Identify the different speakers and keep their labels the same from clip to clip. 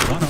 Speaker 1: Why not?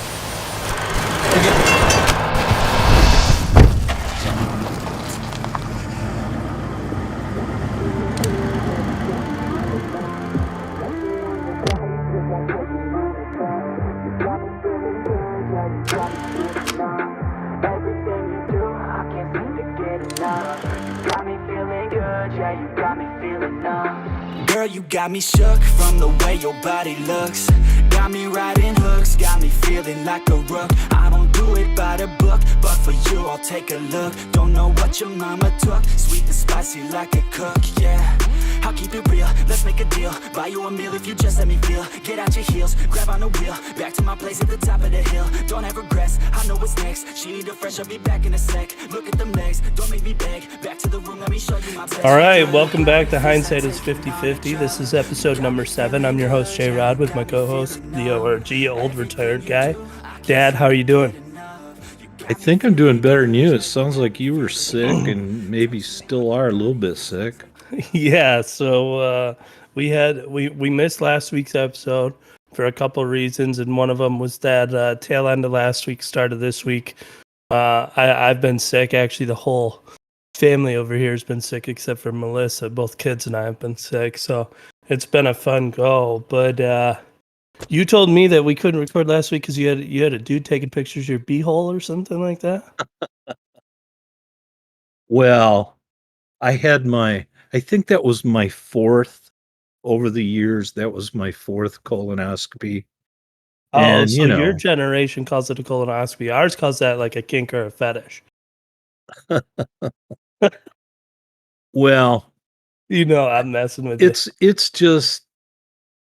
Speaker 2: Everything you do, I can't seem to get enough. Got me feeling good, yeah, you got me feeling numb. Girl, you got me shook from the way your body looks. Got me riding hooks, got me feeling like a rook. I don't do it by the book, but for you I'll take a look. Don't know what your mama took, sweet and spicy like a cook, yeah. I'll keep it real, let's make a deal. Buy you a meal if you just let me feel. Get out your heels, grab on the wheel. Back to my place at the top of the hill. Don't have regrets, I know what's next. She need a fresh, I'll be back in a sec. Look at them legs, don't make me beg. Back to the room, let me show you my best.
Speaker 3: All right, welcome back to Hindsight is 50/50. This is episode number 7. I'm your host, Jay Rod, with my co-host, the ORG, old retired guy. Dad, how are you doing?
Speaker 1: I think I'm doing better than you. It sounds like you were sick and maybe still are a little bit sick.
Speaker 3: Yeah, so we missed last week's episode for a couple of reasons, and one of them was that tail end of last week, start of this week. I've been sick. Actually, the whole family over here has been sick except for Melissa. Both kids and I have been sick, so it's been a fun go. But you told me that we couldn't record last week because you had a dude taking pictures of your beehole or something like that.
Speaker 1: Well, I think that was my fourth over the years. That was my fourth colonoscopy.
Speaker 3: Oh,
Speaker 1: And,
Speaker 3: so
Speaker 1: you know,
Speaker 3: your generation calls it a colonoscopy. Ours calls that like a kink or a fetish.
Speaker 1: well,
Speaker 3: You know, I'm messing with you.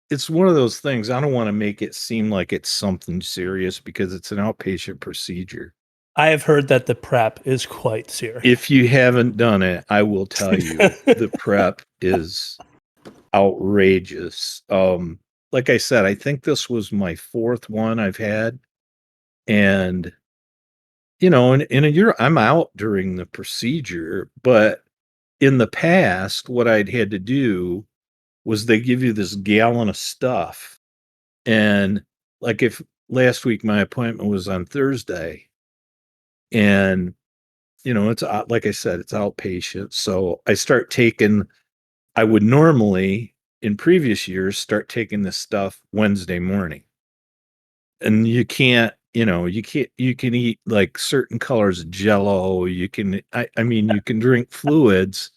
Speaker 1: it's one of those things. I don't want to make it seem like it's something serious because it's an outpatient procedure.
Speaker 3: I have heard that the prep is quite serious.
Speaker 1: If you haven't done it, I will tell you the prep is outrageous. Like I said, I think this was my fourth one I've had. And, you know, in a year, I'm out during the procedure. But in the past, what I'd had to do was they give you this gallon of stuff. And like if last week my appointment was on Thursday, and, you know, it's like I said, it's outpatient. So I would normally in previous years start taking this stuff Wednesday morning. And you can eat like certain colors of Jello. You can drink fluids,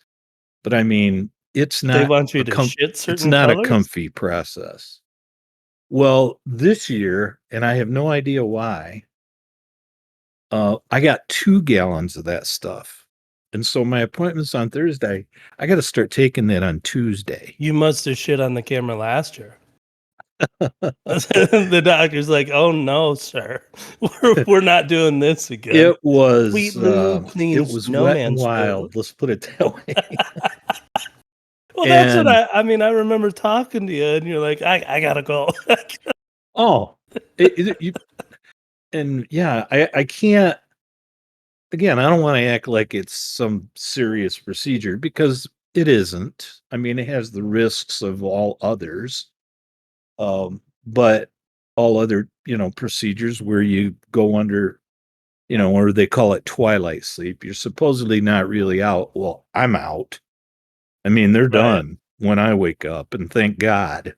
Speaker 1: but I mean, it's
Speaker 3: They
Speaker 1: not
Speaker 3: want you
Speaker 1: a
Speaker 3: to shit
Speaker 1: it's
Speaker 3: certain
Speaker 1: not a
Speaker 3: colors?
Speaker 1: comfy process. Well, this year, and I have no idea why, I got 2 gallons of that stuff. And so my appointment's on Thursday. I got to start taking that on Tuesday.
Speaker 3: You must have shit on the camera last year. The doctor's like, "Oh no, sir, we're not doing this again."
Speaker 1: It was
Speaker 3: Sweet lube cleans
Speaker 1: it was
Speaker 3: no
Speaker 1: wet and
Speaker 3: man's
Speaker 1: wild.
Speaker 3: food.
Speaker 1: Let's put it that way.
Speaker 3: Well, that's what
Speaker 1: And
Speaker 3: I mean. I remember talking to you, and you're like, "I gotta go."
Speaker 1: oh, and yeah, I can't. Again, I don't want to act like it's some serious procedure because it isn't. I mean, it has the risks of all others. But all other, procedures where you go under, or they call it twilight sleep, you're supposedly not really out. Well, I'm out. I mean, they're
Speaker 3: Right.
Speaker 1: done when I wake up, and thank God,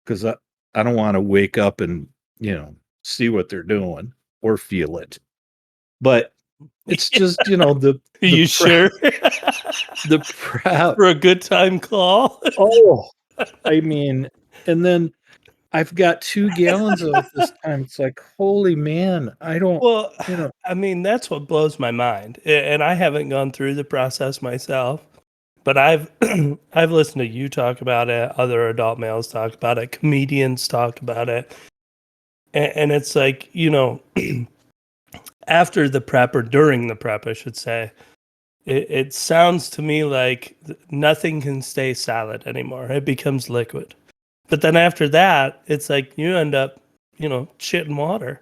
Speaker 1: because I don't want to wake up and, see what they're doing or feel it. But it's just,
Speaker 3: Are you sure?
Speaker 1: the prep.
Speaker 3: For a good time call?
Speaker 1: Oh, I mean, and then I've got 2 gallons of it this time. It's like, holy man, I don't,
Speaker 3: Well,
Speaker 1: you know.
Speaker 3: I mean, that's what blows my mind, and I haven't gone through the process myself, but I've I've listened to you talk about it, other adult males talk about it, comedians talk about it, and it's like, after the prep, or during the prep, I should say, it sounds to me like nothing can stay solid anymore. It becomes liquid. But then after that, it's like you end up, shitting water.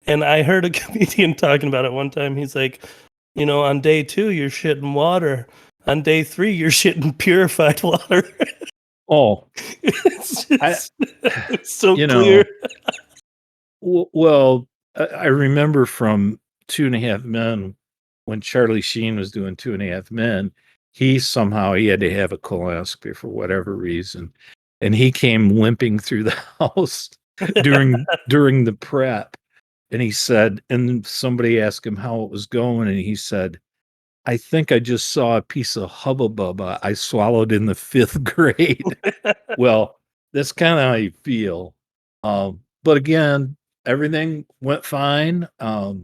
Speaker 3: And I heard a comedian talking about it one time. He's like, on day 2, you're shitting water. On day 3, you're shitting purified water.
Speaker 1: Oh,
Speaker 3: It's
Speaker 1: I
Speaker 3: just, it's so
Speaker 1: you
Speaker 3: clear.
Speaker 1: know, Well, I remember from Two and a Half Men when Charlie Sheen was doing Two and a Half Men, he had to have a colonoscopy for whatever reason, and he came limping through the house during the prep, and he said, and somebody asked him how it was going, and he said, "I think I just saw a piece of Hubba Bubba I swallowed in the 5th grade." Well, that's kinda how you feel. But again, everything went fine.
Speaker 3: That's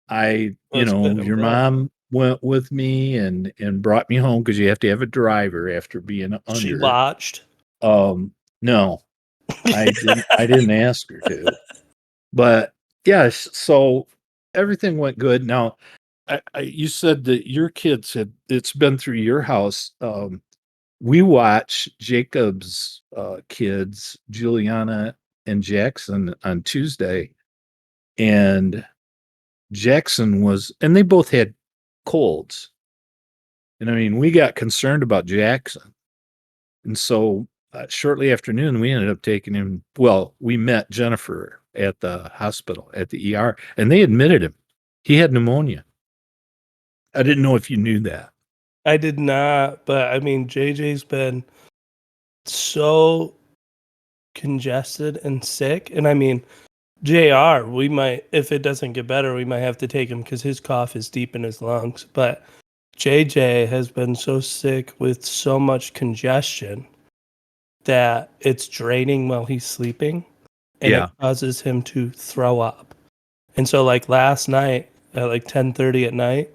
Speaker 3: good. I'm
Speaker 1: Your
Speaker 3: glad.
Speaker 1: mom went with me and brought me home because you have to have a driver after being
Speaker 3: She
Speaker 1: under.
Speaker 3: watched.
Speaker 1: No, I didn't ask her to. But, yes, so everything went good. Now, you said that your kids it's been through your house. We watch Jacob's, kids, Juliana and Jackson, on Tuesday, and and they both had colds. And I mean, we got concerned about Jackson. And so, shortly after noon, we ended up taking him. Well, we met Jennifer at the hospital, at the ER, and they admitted him. He had pneumonia. I didn't know if you knew that.
Speaker 3: I did not, but I mean, JJ's been so congested and sick. And I mean, JR, we might, if it doesn't get better, we might have to take him because his cough is deep in his lungs. But JJ has been so sick with so much congestion that it's draining while he's sleeping and
Speaker 1: Yeah.
Speaker 3: it causes him to throw up. And so like last night at like 10:30 at night,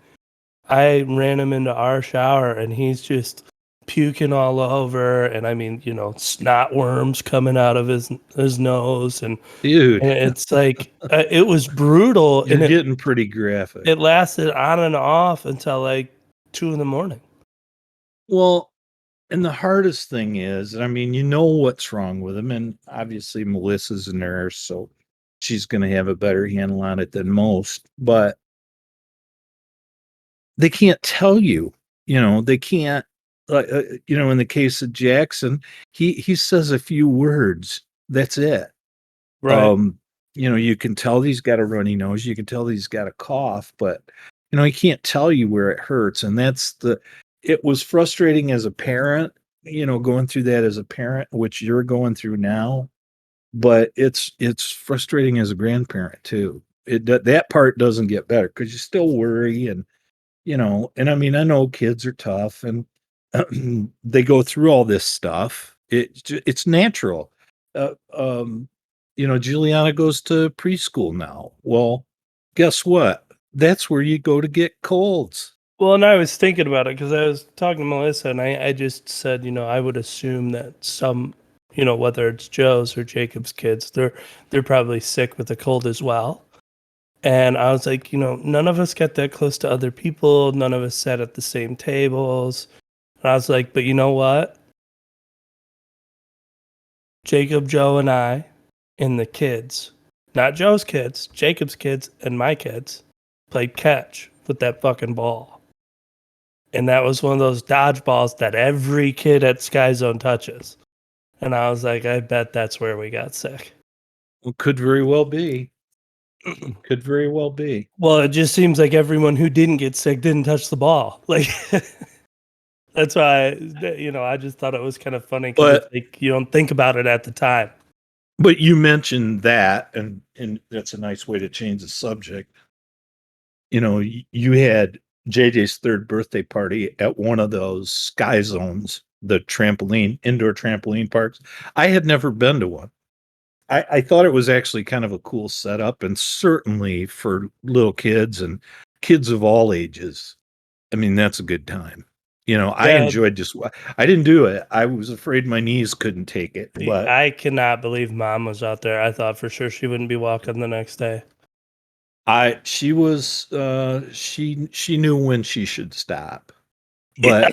Speaker 3: I ran him into our shower and he's just puking all over, and I mean, snot worms coming out of his nose, and
Speaker 1: Dude,
Speaker 3: it's like it was brutal,
Speaker 1: you're
Speaker 3: and it
Speaker 1: getting pretty graphic.
Speaker 3: it lasted on and off until like 2 a.m.
Speaker 1: Well, and the hardest thing is, I mean, you know what's wrong with him, and obviously Melissa's a nurse, so she's gonna have a better handle on it than most, but they can't tell you. They can't, in the case of Jackson, he says a few words. That's it.
Speaker 3: Right.
Speaker 1: You can tell he's got a runny nose, you can tell he's got a cough, but he can't tell you where it hurts. And it was frustrating as a parent, going through that as a parent, which you're going through now, but it's frustrating as a grandparent too. That part doesn't get better because you still worry, and I mean, I know kids are tough and they go through all this stuff. It's natural. Uh, um, Juliana goes to preschool now. Well, guess what? That's where you go to get colds.
Speaker 3: Well, and I was thinking about it because I was talking to Melissa, and I just said, I would assume that some, whether it's Joe's or Jacob's kids, they're probably sick with a cold as well. And I was like, none of us get that close to other people. None of us sat at the same tables. And I was like, but you know what? Jacob, Joe, and I, and the kids, not Joe's kids, Jacob's kids, and my kids, played catch with that fucking ball. And that was one of those dodgeballs that every kid at Sky Zone touches. And I was like, I bet that's where we got sick.
Speaker 1: Well, could very well be. Could very well be.
Speaker 3: Well, it just seems like everyone who didn't get sick didn't touch the ball. Like, that's why, I just thought it was kind of funny because like, you don't think about it at the time.
Speaker 1: But you mentioned that, and that's a nice way to change the subject. You had JJ's 3rd birthday party at one of those Sky Zones, the indoor trampoline parks. I had never been to one. I thought it was actually kind of a cool setup, and certainly for little kids and kids of all ages. I mean, that's a good time. I enjoyed I didn't do it. I was afraid my knees couldn't take it, but
Speaker 3: I cannot believe Mom was out there. I thought for sure she wouldn't be walking the next day.
Speaker 1: she was, she knew when she should stop, but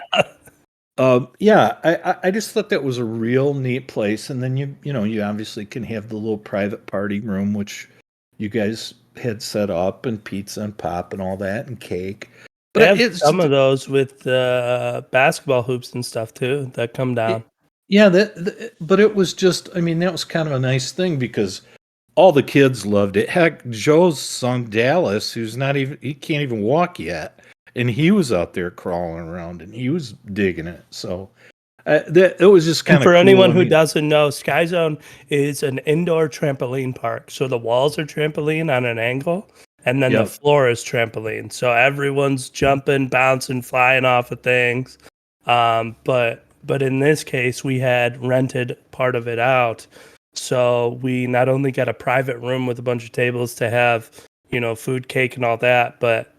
Speaker 1: I just thought that was a real neat place. And then you obviously can have the little private party room, which you guys had set up, and pizza and pop and all that, and cake.
Speaker 3: But have some of those with basketball hoops and stuff too that come down.
Speaker 1: Yeah, but it was just, I mean, that was kind of a nice thing because all the kids loved it. Heck, Joe's son Dallas, he can't even walk yet, and he was out there crawling around and he was digging it. So it was just kind
Speaker 3: And
Speaker 1: of
Speaker 3: for
Speaker 1: cool.
Speaker 3: anyone
Speaker 1: I
Speaker 3: who
Speaker 1: mean,
Speaker 3: doesn't know, Sky Zone is an indoor trampoline park. So the walls are trampoline on an angle, and then the
Speaker 1: Yep.
Speaker 3: floor is trampoline. So everyone's jumping, bouncing, flying off of things. But in this case, we had rented part of it out. So we not only got a private room with a bunch of tables to have, food, cake, and all that, but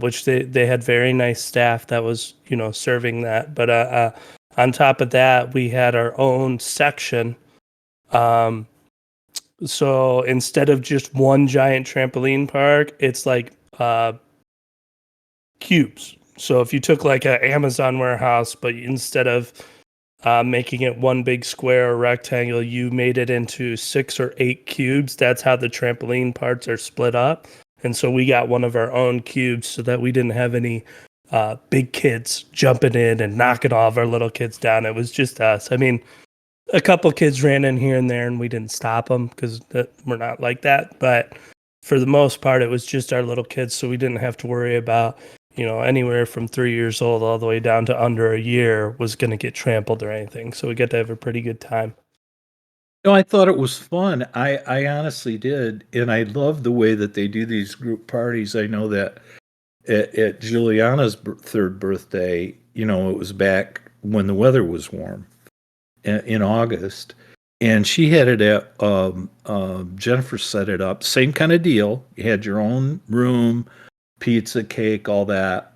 Speaker 3: which they had very nice staff that was, serving that. But on top of that, we had our own section. So instead of just one giant trampoline park, it's like cubes. So if you took like an Amazon warehouse, but instead of making it one big square or rectangle, you made it into 6 or 8 cubes. That's how the trampoline parts are split up. And so we got one of our own cubes so that we didn't have any big kids jumping in and knocking all of our little kids down. It was just us. I mean, a couple kids ran in here and there and we didn't stop them because we're not like that. But for the most part, it was just our little kids. So we didn't have to worry about, anywhere from 3 years old all the way down to under a year was going to get trampled or anything. So we got to have a pretty good time.
Speaker 1: No, I thought it was fun. I honestly did, and I love the way that they do these group parties. I know that at Juliana's third birthday, it was back when the weather was warm in August, and she had it at Jennifer set it up, same kind of deal. You had your own room, pizza, cake, all that.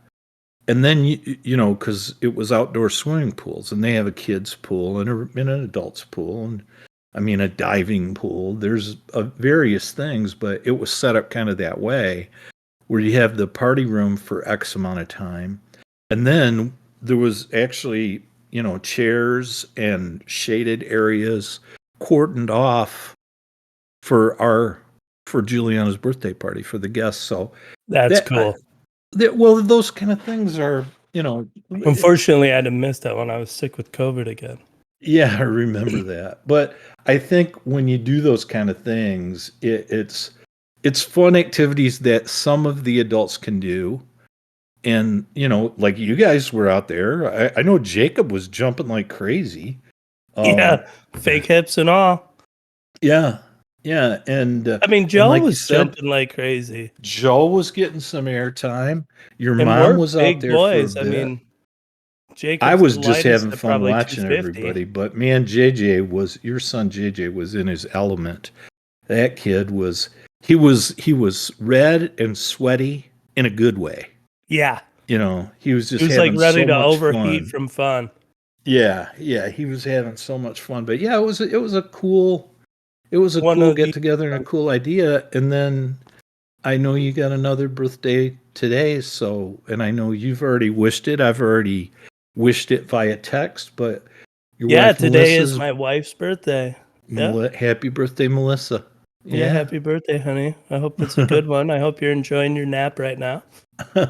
Speaker 1: And then because it was outdoor swimming pools, and they have a kids pool and an adults pool, and I mean a diving pool. There's various things, but it was set up kind of that way, where you have the party room for X amount of time, and then there was actually chairs and shaded areas cordoned off for Juliana's birthday party for the guests. So
Speaker 3: That's cool.
Speaker 1: well, those kind of things are,
Speaker 3: Unfortunately, I had to miss that when I was sick with COVID again.
Speaker 1: Yeah, I remember that. But I think when you do those kind of things, it's fun activities that some of the adults can do. And, like you guys were out there. I know Jacob was jumping like crazy.
Speaker 3: Yeah, fake hips and all.
Speaker 1: Yeah. Yeah. And
Speaker 3: I mean, Joe
Speaker 1: like you
Speaker 3: was
Speaker 1: said,
Speaker 3: jumping like crazy.
Speaker 1: Joe was getting some airtime. Your
Speaker 3: And
Speaker 1: mom
Speaker 3: we're
Speaker 1: was out
Speaker 3: big
Speaker 1: there
Speaker 3: boys.
Speaker 1: for a
Speaker 3: I
Speaker 1: bit.
Speaker 3: mean, Jacob's
Speaker 1: I was
Speaker 3: the
Speaker 1: just
Speaker 3: lightest
Speaker 1: having
Speaker 3: at
Speaker 1: fun
Speaker 3: probably
Speaker 1: watching
Speaker 3: 250.
Speaker 1: everybody, but man, your son JJ was in his element. That kid he was red and sweaty in a good way.
Speaker 3: Yeah,
Speaker 1: He was just
Speaker 3: he was like
Speaker 1: having
Speaker 3: ready
Speaker 1: so
Speaker 3: to
Speaker 1: much
Speaker 3: overheat
Speaker 1: fun.
Speaker 3: from fun.
Speaker 1: Yeah, he was having so much fun. But yeah, it was a cool
Speaker 3: One of the
Speaker 1: get together and a cool idea. And then I know you got another birthday today, and I know you've already wished it. I've already wished it via text, but your wife
Speaker 3: today
Speaker 1: Melissa's
Speaker 3: is my wife's birthday. Yeah.
Speaker 1: happy birthday, Melissa.
Speaker 3: Yeah, happy birthday, honey. I hope it's a good one. I hope you're enjoying your nap right now. No,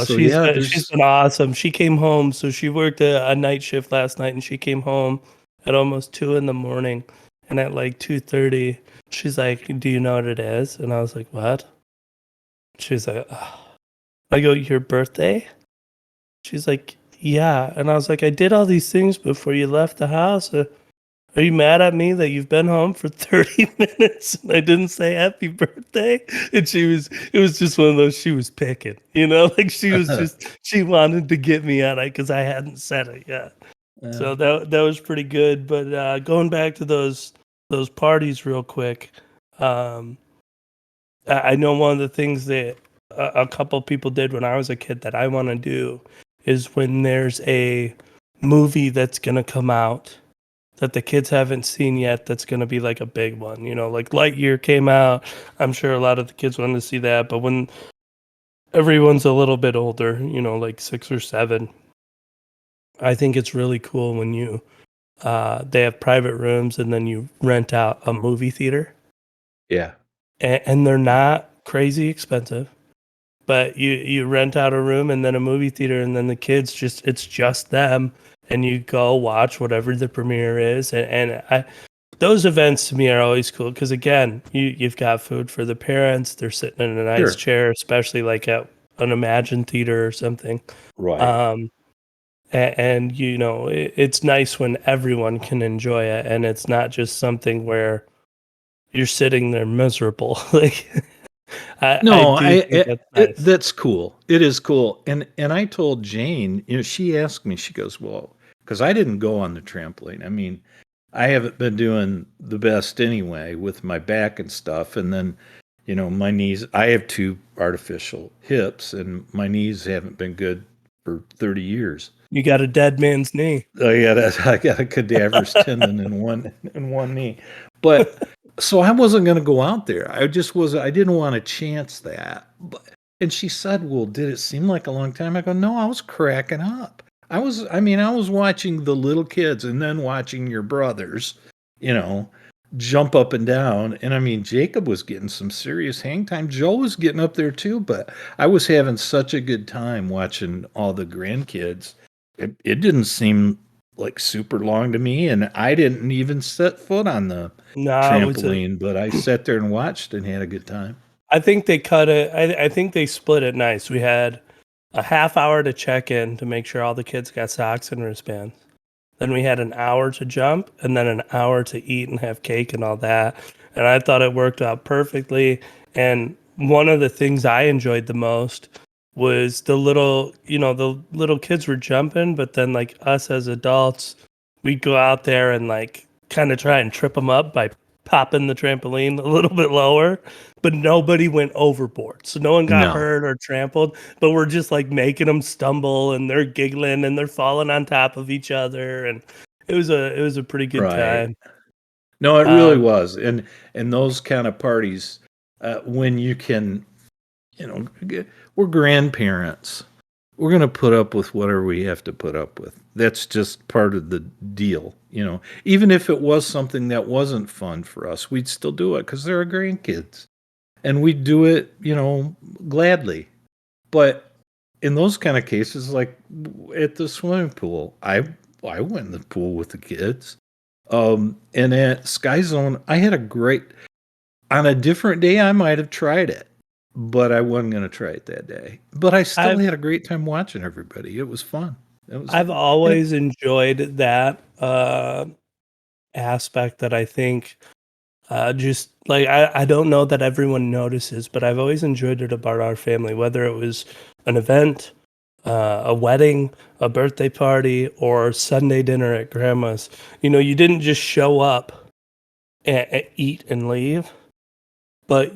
Speaker 1: so
Speaker 3: she's
Speaker 1: yeah,
Speaker 3: she's been awesome. She came home, so she worked a night shift last night, and she came home at almost 2 a.m. And at like 2:30, she's like, "Do you know what it is?" And I was like, "What?" She's like, "Oh." I go, "Your birthday?" She's like, "Yeah." And I was like, "I did all these things before you left the house. Are you mad at me that you've been home for 30 minutes and I didn't say happy birthday?" And it was just one of those, she was picking, like she wanted to get me on it because I hadn't said it yet. So that was pretty good. But going back to those parties real quick, I know one of the things that a couple people did when I was a kid that I want to do is when there's a movie that's going to come out that the kids haven't seen yet, that's going to be like a big one. Like Lightyear came out. I'm sure a lot of the kids wanted to see that. But when everyone's a little bit older, like 6 or 7, I think it's really cool when they have private rooms and then you rent out a movie theater.
Speaker 1: Yeah.
Speaker 3: And they're not crazy expensive. But you rent out a room and then a movie theater, and then the kids it's just them, and you go watch whatever the premiere is. And those events to me are always cool because again, you've got food for the parents. They're sitting in a nice
Speaker 1: Sure.
Speaker 3: chair, especially like at an Imagine Theater or something.
Speaker 1: Right.
Speaker 3: And you know, it's nice when everyone can enjoy it, and it's not just something where you're sitting there miserable. Like,
Speaker 1: No,
Speaker 3: I do think that's nice.
Speaker 1: that's cool. It is cool. And I told Jane, she asked me, she goes, well, because I didn't go on the trampoline. I mean, I haven't been doing the best anyway with my back and stuff. And then, my knees, I have 2 artificial hips and my knees haven't been good for 30 years.
Speaker 3: You got a dead man's knee.
Speaker 1: I got a cadaver's tendon in one knee. But so I wasn't going to go out there. I didn't want to chance that. And she said, well, did it seem like a long time? I go, no, I was cracking up. I was watching the little kids and then watching your brothers, jump up and down. And I mean, Jacob was getting some serious hang time. Joe was getting up there too, but I was having such a good time watching all the grandkids. It didn't seem like super long to me, and I didn't even set foot on the trampoline, but I sat there and watched and had a good time.
Speaker 3: I think they cut it. I think they split it nice. We had a half hour to check in to make sure all the kids got socks and wristbands. Then we had an hour to jump, and then an hour to eat and have cake and all that. And I thought it worked out perfectly. And one of the things I enjoyed the most was the little kids were jumping, but then like us as adults, we'd go out there and like kind of try and trip them up by popping the trampoline a little bit lower, but nobody went overboard. So no one got hurt or trampled, but we're just like making them stumble and they're giggling and they're falling on top of each other. And it was a pretty good time.
Speaker 1: No, it really was. And those kind of parties, when you can, we're grandparents. We're going to put up with whatever we have to put up with. That's just part of the deal, Even if it was something that wasn't fun for us, we'd still do it because they're our grandkids. And we'd do it, gladly. But in those kind of cases, like at the swimming pool, I went in the pool with the kids. And at Sky Zone, I had on a different day, I might have tried it. But I wasn't going to try it that day. But I still had a great time watching everybody. It was fun.
Speaker 3: I've always enjoyed that aspect that I think just like I don't know that everyone notices, but I've always enjoyed it about our family, whether it was an event, a wedding, a birthday party, or Sunday dinner at grandma's. You didn't just show up and eat and leave, but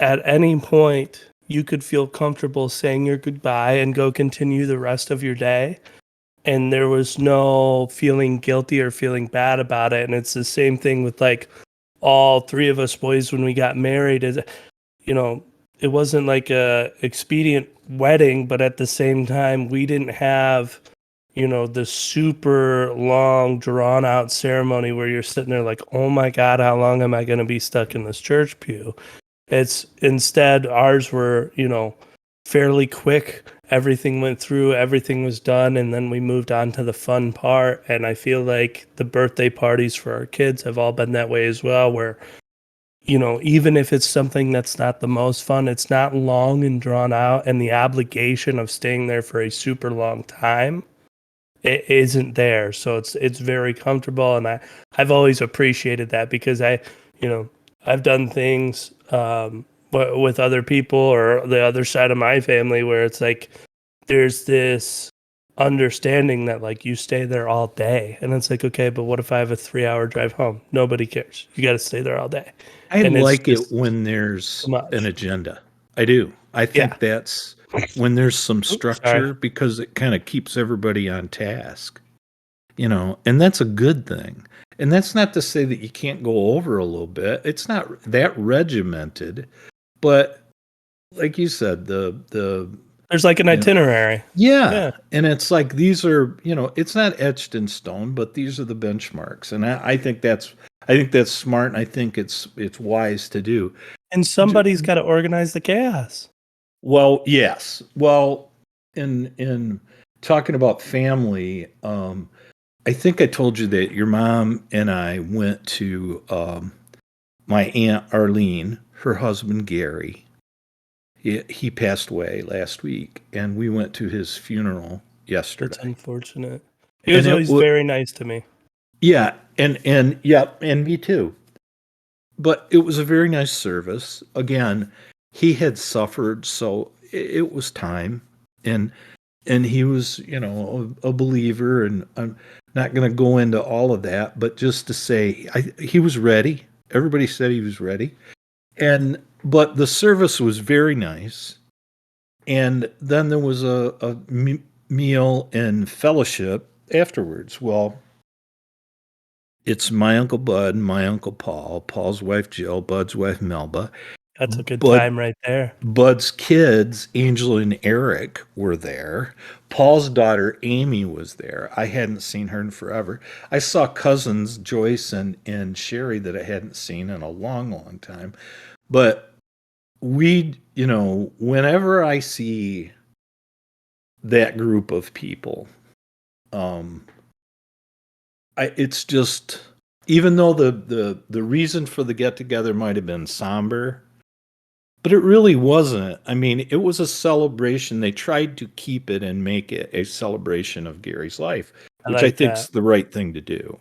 Speaker 3: at any point, you could feel comfortable saying your goodbye and go continue the rest of your day. And there was no feeling guilty or feeling bad about it. And it's the same thing with like all 3 of us boys when we got married. It wasn't like a expedient wedding, but at the same time, we didn't have, the super long, drawn out ceremony where you're sitting there like, oh my God, how long am I going to be stuck in this church pew? It's instead ours were, fairly quick. Everything went through, everything was done, and then we moved on to the fun part. And I feel like the birthday parties for our kids have all been that way as well, where, even if it's something that's not the most fun, it's not long and drawn out, and the obligation of staying there for a super long time, it isn't there. So it's very comfortable, and I've always appreciated that because I've done things with other people or the other side of my family where it's like there's this understanding that like you stay there all day, and it's like, okay, but what if I have a 3-hour drive home? Nobody cares. You got to stay there all day.
Speaker 1: I like it when there's an agenda. I do. I think that's when there's some structure because it kind of keeps everybody on task, and that's a good thing. And that's not to say that you can't go over a little bit. It's not that regimented, but like you said,
Speaker 3: there's like an itinerary.
Speaker 1: Yeah. And it's like these are, it's not etched in stone, but these are the benchmarks. And I think that's smart, and I think it's wise to do.
Speaker 3: And somebody's got to organize the chaos.
Speaker 1: Well, yes. Well, in talking about family, I think I told you that your mom and I went to my aunt Arlene, her husband Gary. He passed away last week, and we went to his funeral
Speaker 3: That's
Speaker 1: yesterday.
Speaker 3: unfortunate. He
Speaker 1: And
Speaker 3: was always very nice to me.
Speaker 1: Yeah, and yeah, and me too. But it was a very nice service. Again, he had suffered, so it was time, and he was, a believer, and I'm not going to go into all of that, but just to say, he was ready. Everybody said he was ready, but the service was very nice, and then there was a meal and fellowship afterwards. Well, it's my Uncle Bud, my Uncle Paul, Paul's wife Jill, Bud's wife Melba.
Speaker 3: That's a good
Speaker 1: Bud,
Speaker 3: time right there.
Speaker 1: Bud's kids, Angel and Eric, were there. Paul's daughter Amy was there. I hadn't seen her in forever. I saw cousins Joyce and Sherry that I hadn't seen in a long, long time. But whenever I see that group of people, it's just, even though the reason for the get together might have been somber, but it really wasn't. I mean, it was a celebration. They tried to keep it and make it a celebration of Gary's life, which I think's the right thing to do.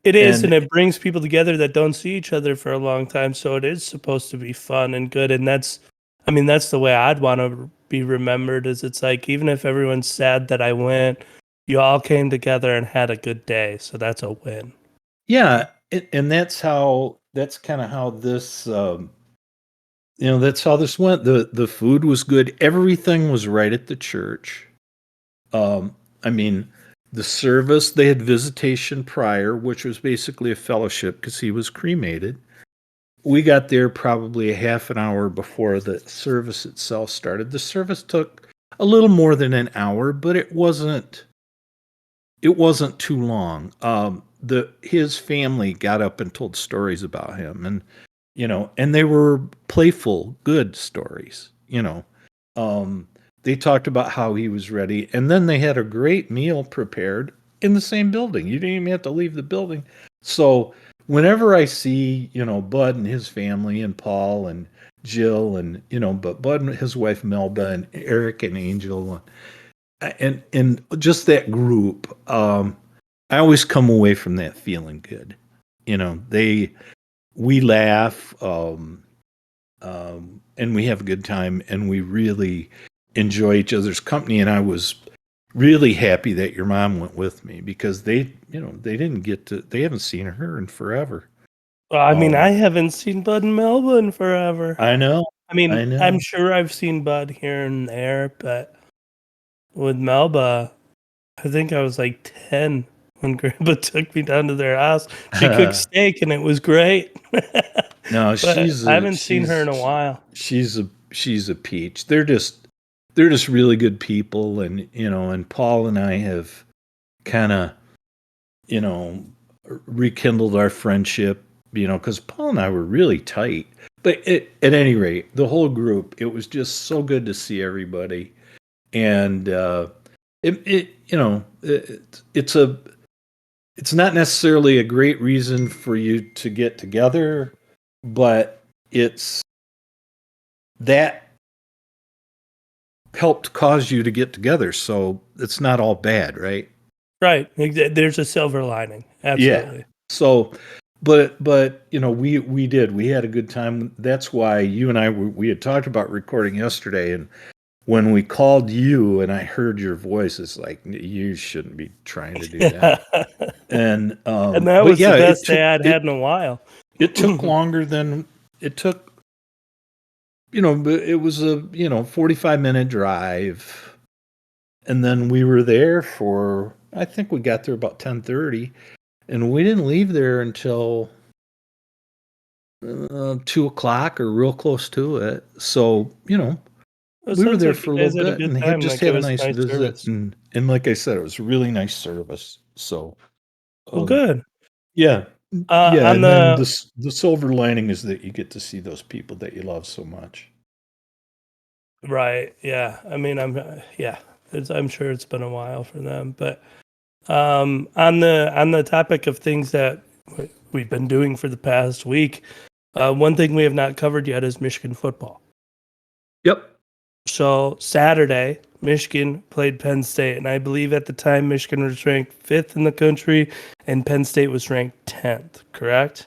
Speaker 3: It is, and it brings people together that don't see each other for a long time. So it is supposed to be fun and good, and that's the way I'd want to be remembered. Is it's like, even if everyone's sad that I went, you all came together and had a good day, so that's a win.
Speaker 1: Yeah, and that's kind of how this, that's how this went. The food was good. Everything was right at the church. I mean, the service, they had visitation prior, which was basically a fellowship because he was cremated. We got there probably a half an hour before the service itself started. The service took a little more than an hour, but it wasn't too long. His family got up and told stories about him, and and they were playful, good stories. They talked about how he was ready, and then they had a great meal prepared in the same building. You didn't even have to leave the building. So whenever I see, Bud and his family, and Paul and Jill, and but Bud and his wife Melba, and Eric and Angel, and just that group, I always come away from that feeling good. We laugh, and we have a good time, and we really enjoy each other's company. And I was really happy that your mom went with me, because they haven't seen her in forever.
Speaker 3: Well, I haven't seen Bud and Melba in forever.
Speaker 1: I know.
Speaker 3: I'm sure I've seen Bud here and there, but with Melba, I think I was like 10 when Grandpa took me down to their house. She cooked steak and it was great.
Speaker 1: No,
Speaker 3: I haven't seen her in a while.
Speaker 1: She's a peach. They're just really good people, and Paul and I have kind of, rekindled our friendship, because Paul and I were really tight. But at any rate, the whole group, it was just so good to see everybody. And it's not necessarily a great reason for you to get together, but it's that helped cause you to get together, so it's not all bad, right?
Speaker 3: Right. There's a silver lining. Absolutely.
Speaker 1: Yeah. So, but we had a good time. That's why you and I we had talked about recording yesterday, and when we called you and I heard your voice, it's like, you shouldn't be trying to do that. And
Speaker 3: that was the best day I'd had in a while.
Speaker 1: It took longer than it took. It was a 45-minute drive, and then we were there for, I think we got there about 10:30, and we didn't leave there until 2:00 or real close to it. So we were there for a little bit, and had a nice visit. Service. And like I said, it was a really nice service. So,
Speaker 3: well, good.
Speaker 1: Yeah. And then the silver lining is that you get to see those people that you love so much.
Speaker 3: Right. Yeah. I'm sure it's been a while for them, but On the topic of things that we've been doing for the past week, one thing we have not covered yet is Michigan football.
Speaker 1: Yep.
Speaker 3: So Saturday, Michigan played Penn State, and I believe at the time Michigan was ranked 5th in the country, and Penn State was ranked 10th. Correct?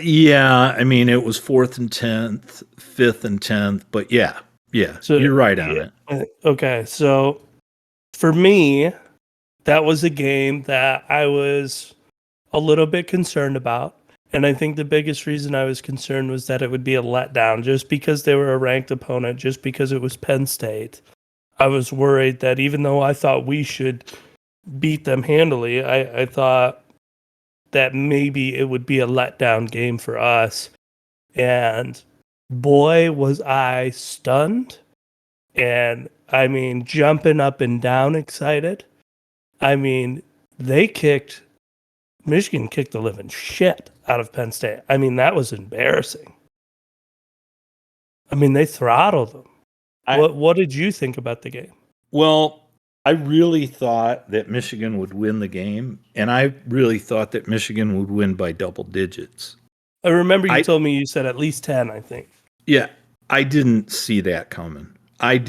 Speaker 1: Yeah, I mean it was 4th and 10th, 5th and 10th, but yeah.
Speaker 3: So
Speaker 1: you're right on it.
Speaker 3: Okay, so for me, that was a game that I was a little bit concerned about. And I think the biggest reason I was concerned was that it would be a letdown just because they were a ranked opponent, just because it was Penn State. I was worried that even though I thought we should beat them handily, I thought that maybe it would be a letdown game for us. And boy, was I stunned. And I mean, jumping up and down excited. I mean, Michigan kicked the living shit out of Penn State. I mean, that was embarrassing. I mean, they throttled them. What did you think about the game?
Speaker 1: Well, I really thought that Michigan would win the game, and I really thought that Michigan would win by double digits.
Speaker 3: I remember you told me you said at least 10, I think.
Speaker 1: Yeah, I didn't see that coming. And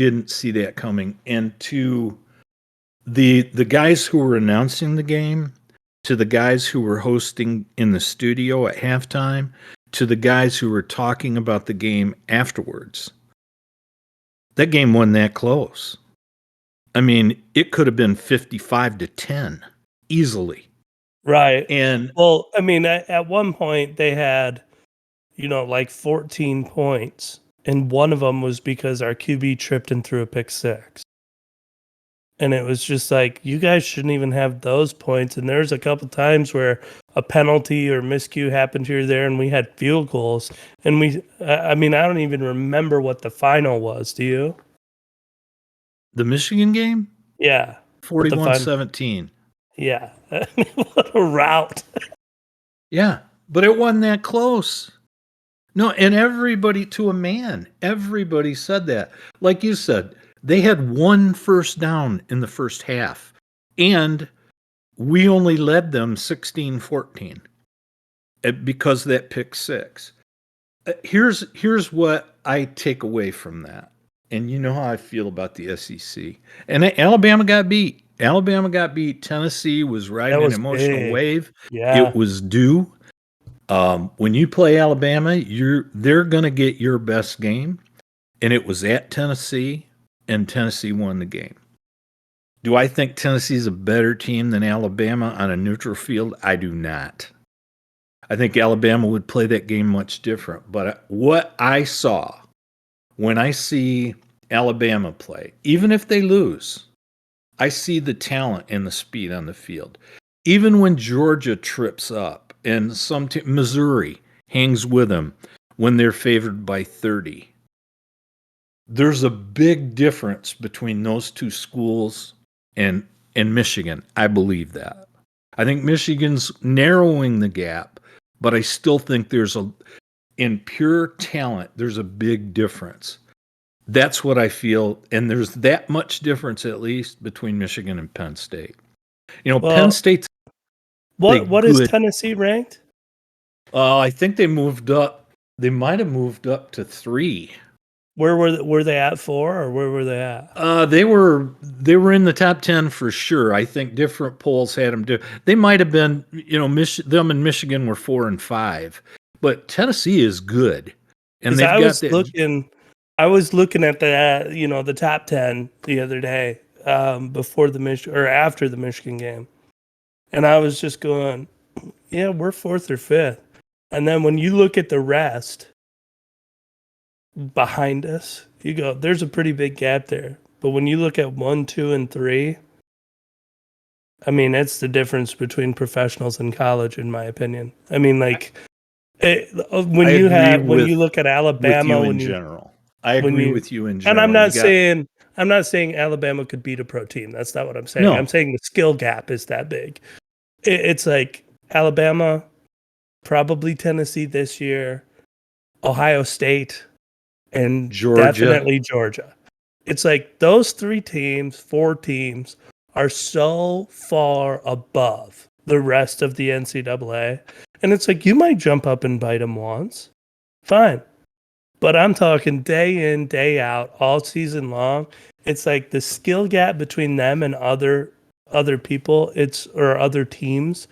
Speaker 1: to the guys who were announcing the game, to the guys who were hosting in the studio at halftime, to the guys who were talking about the game afterwards, that game wasn't that close. I mean, it could have been 55-10 easily.
Speaker 3: Right.
Speaker 1: And
Speaker 3: well, I mean, at one point they had, like 14 points, and one of them was because our QB tripped and threw a pick six. And it was just like, you guys shouldn't even have those points. And there's a couple times where a penalty or miscue happened here or there, and we had field goals. And I don't even remember what the final was. Do you?
Speaker 1: The Michigan game?
Speaker 3: Yeah.
Speaker 1: 41-17.
Speaker 3: Yeah. What a rout.
Speaker 1: Yeah. But it wasn't that close. No, and everybody, to a man, everybody said that. Like you said, they had one first down in the first half, and we only led them 16-14 because of that pick six. Here's what I take away from that. And you know how I feel about the SEC. And Alabama got beat. Tennessee was riding an emotional wave.
Speaker 3: Yeah.
Speaker 1: It was due. When you play Alabama, they're going to get your best game. And it was at Tennessee, and Tennessee won the game. Do I think Tennessee's a better team than Alabama on a neutral field? I do not. I think Alabama would play that game much different. But what I saw when I see Alabama play, even if they lose, I see the talent and the speed on the field. Even when Georgia trips up and Missouri hangs with them when they're favored by 30, there's a big difference between those two schools and Michigan. I believe that. I think Michigan's narrowing the gap, but I still think in pure talent, there's a big difference. That's what I feel, and there's that much difference at least between Michigan and Penn State. Penn State's
Speaker 3: what is Tennessee ranked?
Speaker 1: I think they moved up. They might have moved up to 3.
Speaker 3: Where were they at 4, or where were they at?
Speaker 1: They were in the top 10 for sure. I think different polls had them do. They might have been, them and Michigan were 4 and 5, but Tennessee is good, and they've got that.
Speaker 3: I was looking at the top 10 the other day, before after the Michigan game, and I was just going, yeah, we're 4th or 5th, and then when you look at the rest behind us, you go, there's a pretty big gap there. But when you look at 1, 2, and 3, I mean, it's the difference between professionals and college, in my opinion. I mean, like, when you look at Alabama,
Speaker 1: in general, I agree with you in general.
Speaker 3: And I'm not saying Alabama could beat a pro team. That's not what I'm saying.
Speaker 1: No.
Speaker 3: I'm saying the skill gap is that big. It's like Alabama, probably Tennessee this year, Ohio State, and
Speaker 1: Georgia.
Speaker 3: Definitely Georgia. It's like those 4 teams are so far above the rest of the NCAA. And it's like, you might jump up and bite them once. Fine. But I'm talking day in, day out, all season long. It's like the skill gap between them and other people, or other teams,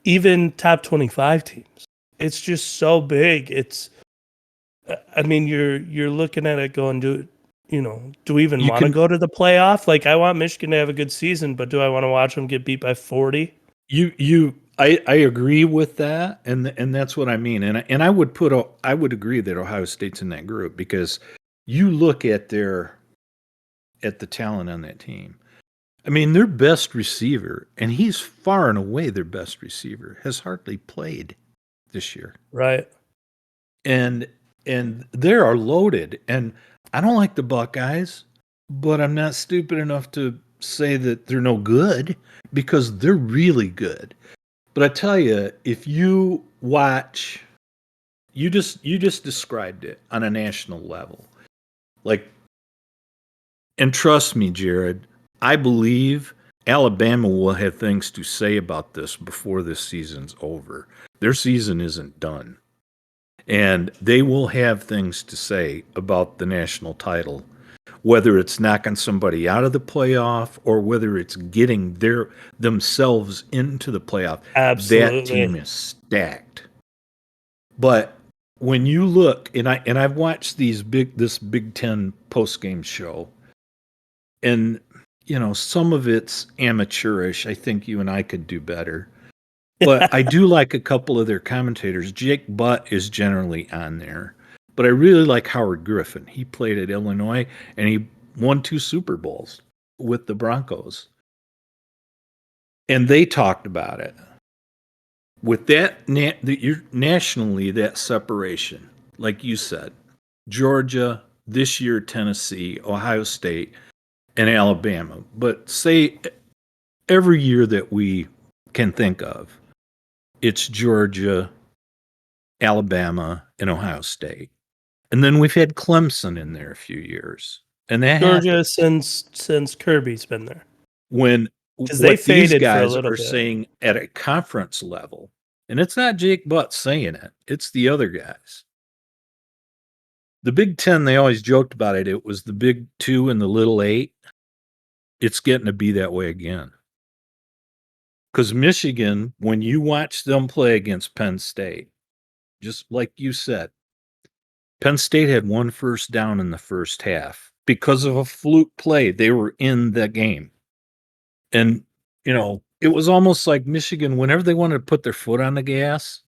Speaker 3: even top 25 teams. It's just so big. I mean, you're looking at it going, do we even want to go to the playoff? Like, I want Michigan to have a good season, but do I want to watch them get beat by 40?
Speaker 1: I agree with that, and that's what I mean. And I would agree that Ohio State's in that group, because you look at the talent on that team. I mean, their best receiver, and he's far and away their best receiver, has hardly played this year.
Speaker 3: Right.
Speaker 1: And they are loaded. And I don't like the Buckeyes, but I'm not stupid enough to say that they're no good, because they're really good. But I tell you, if you watch, you just described it on a national level. Like, and trust me, Jared, I believe Alabama will have things to say about this before this season's over. Their season isn't done. And they will have things to say about the national title, whether it's knocking somebody out of the playoff or whether it's getting themselves into the playoff.
Speaker 3: Absolutely.
Speaker 1: That team is stacked. But when you look, and I've watched this Big Ten postgame show, and some of it's amateurish. I think you and I could do better. But I do like a couple of their commentators. Jake Butt is generally on there. But I really like Howard Griffin. He played at Illinois, and he won 2 Super Bowls with the Broncos. And they talked about it. With that, nationally, that separation, like you said, Georgia, this year Tennessee, Ohio State, and Alabama. But say every year that we can think of, it's Georgia, Alabama, and Ohio State. And then we've had Clemson in there a few years. And that
Speaker 3: Georgia since Kirby's been there.
Speaker 1: When
Speaker 3: what they
Speaker 1: these guys
Speaker 3: for a little
Speaker 1: are
Speaker 3: bit.
Speaker 1: saying at a conference level, and it's not Jake Butt saying it, it's the other guys. The Big Ten, they always joked about it. It was the Big 2 and the Little 8. It's getting to be that way again. Because Michigan, when you watch them play against Penn State, just like you said, Penn State had 1 first down in the first half. Because of a fluke play, they were in the game. And, it was almost like Michigan, whenever they wanted to put their foot on the gas,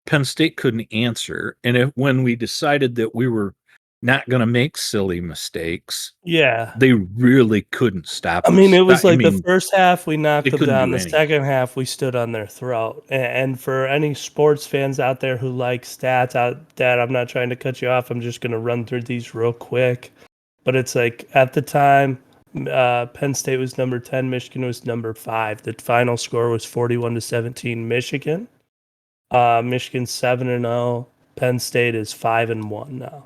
Speaker 1: Penn State couldn't answer. And when we decided that we were not going to make silly mistakes, they really couldn't stop us.
Speaker 3: I mean, it was the first half we knocked them down. The second half we stood on their throat. And for any sports fans out there who like stats, Dad, I'm not trying to cut you off. I'm just going to run through these real quick. But it's like, at the time, Penn State was number 10, Michigan was number 5. The final score was 41-17 Michigan. Michigan 7-0. Penn State is 5-1 now.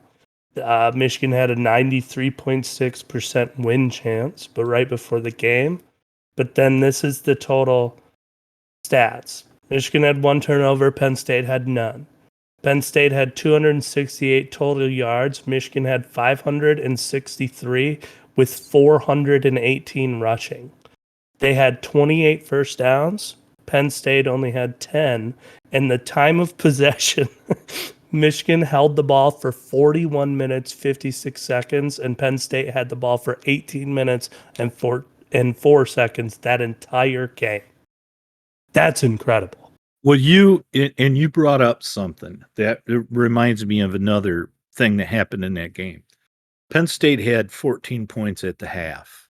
Speaker 3: Michigan had a 93.6% win chance, but right before the game. But then this is the total stats. Michigan had 1 turnover. Penn State had none. Penn State had 268 total yards. Michigan had 563 with 418 rushing. They had 28 first downs. Penn State only had 10. And the time of possession, Michigan held the ball for 41 minutes, 56 seconds, and Penn State had the ball for 18 minutes and 4 seconds that entire game. That's incredible.
Speaker 1: Well, you brought up something that reminds me of another thing that happened in that game. Penn State had 14 points at the half.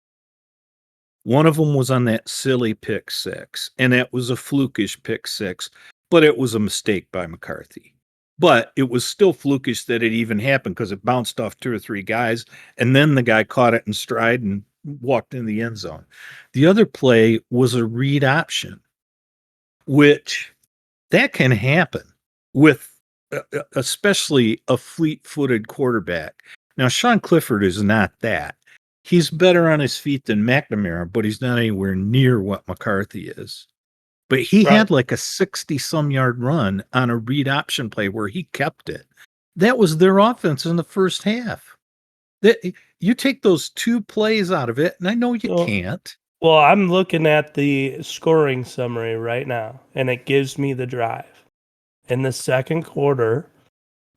Speaker 1: One of them was on that silly pick 6, and that was a flukish pick 6, but it was a mistake by McCarthy. But it was still flukish that it even happened, because it bounced off 2 or 3 guys, and then the guy caught it in stride and walked in the end zone. The other play was a read option, which that can happen with especially a fleet-footed quarterback. Now, Sean Clifford is not that. he's better on his feet than McNamara, but he's not anywhere near what McCarthy is. But he
Speaker 3: Right.
Speaker 1: had like a 60-some yard run on a read option play where he kept it. That was their offense in the first half. You take those 2 plays out of it, and I know you
Speaker 3: Well,
Speaker 1: can't.
Speaker 3: Well, I'm looking at the scoring summary right now, and it gives me the drive. In the second quarter,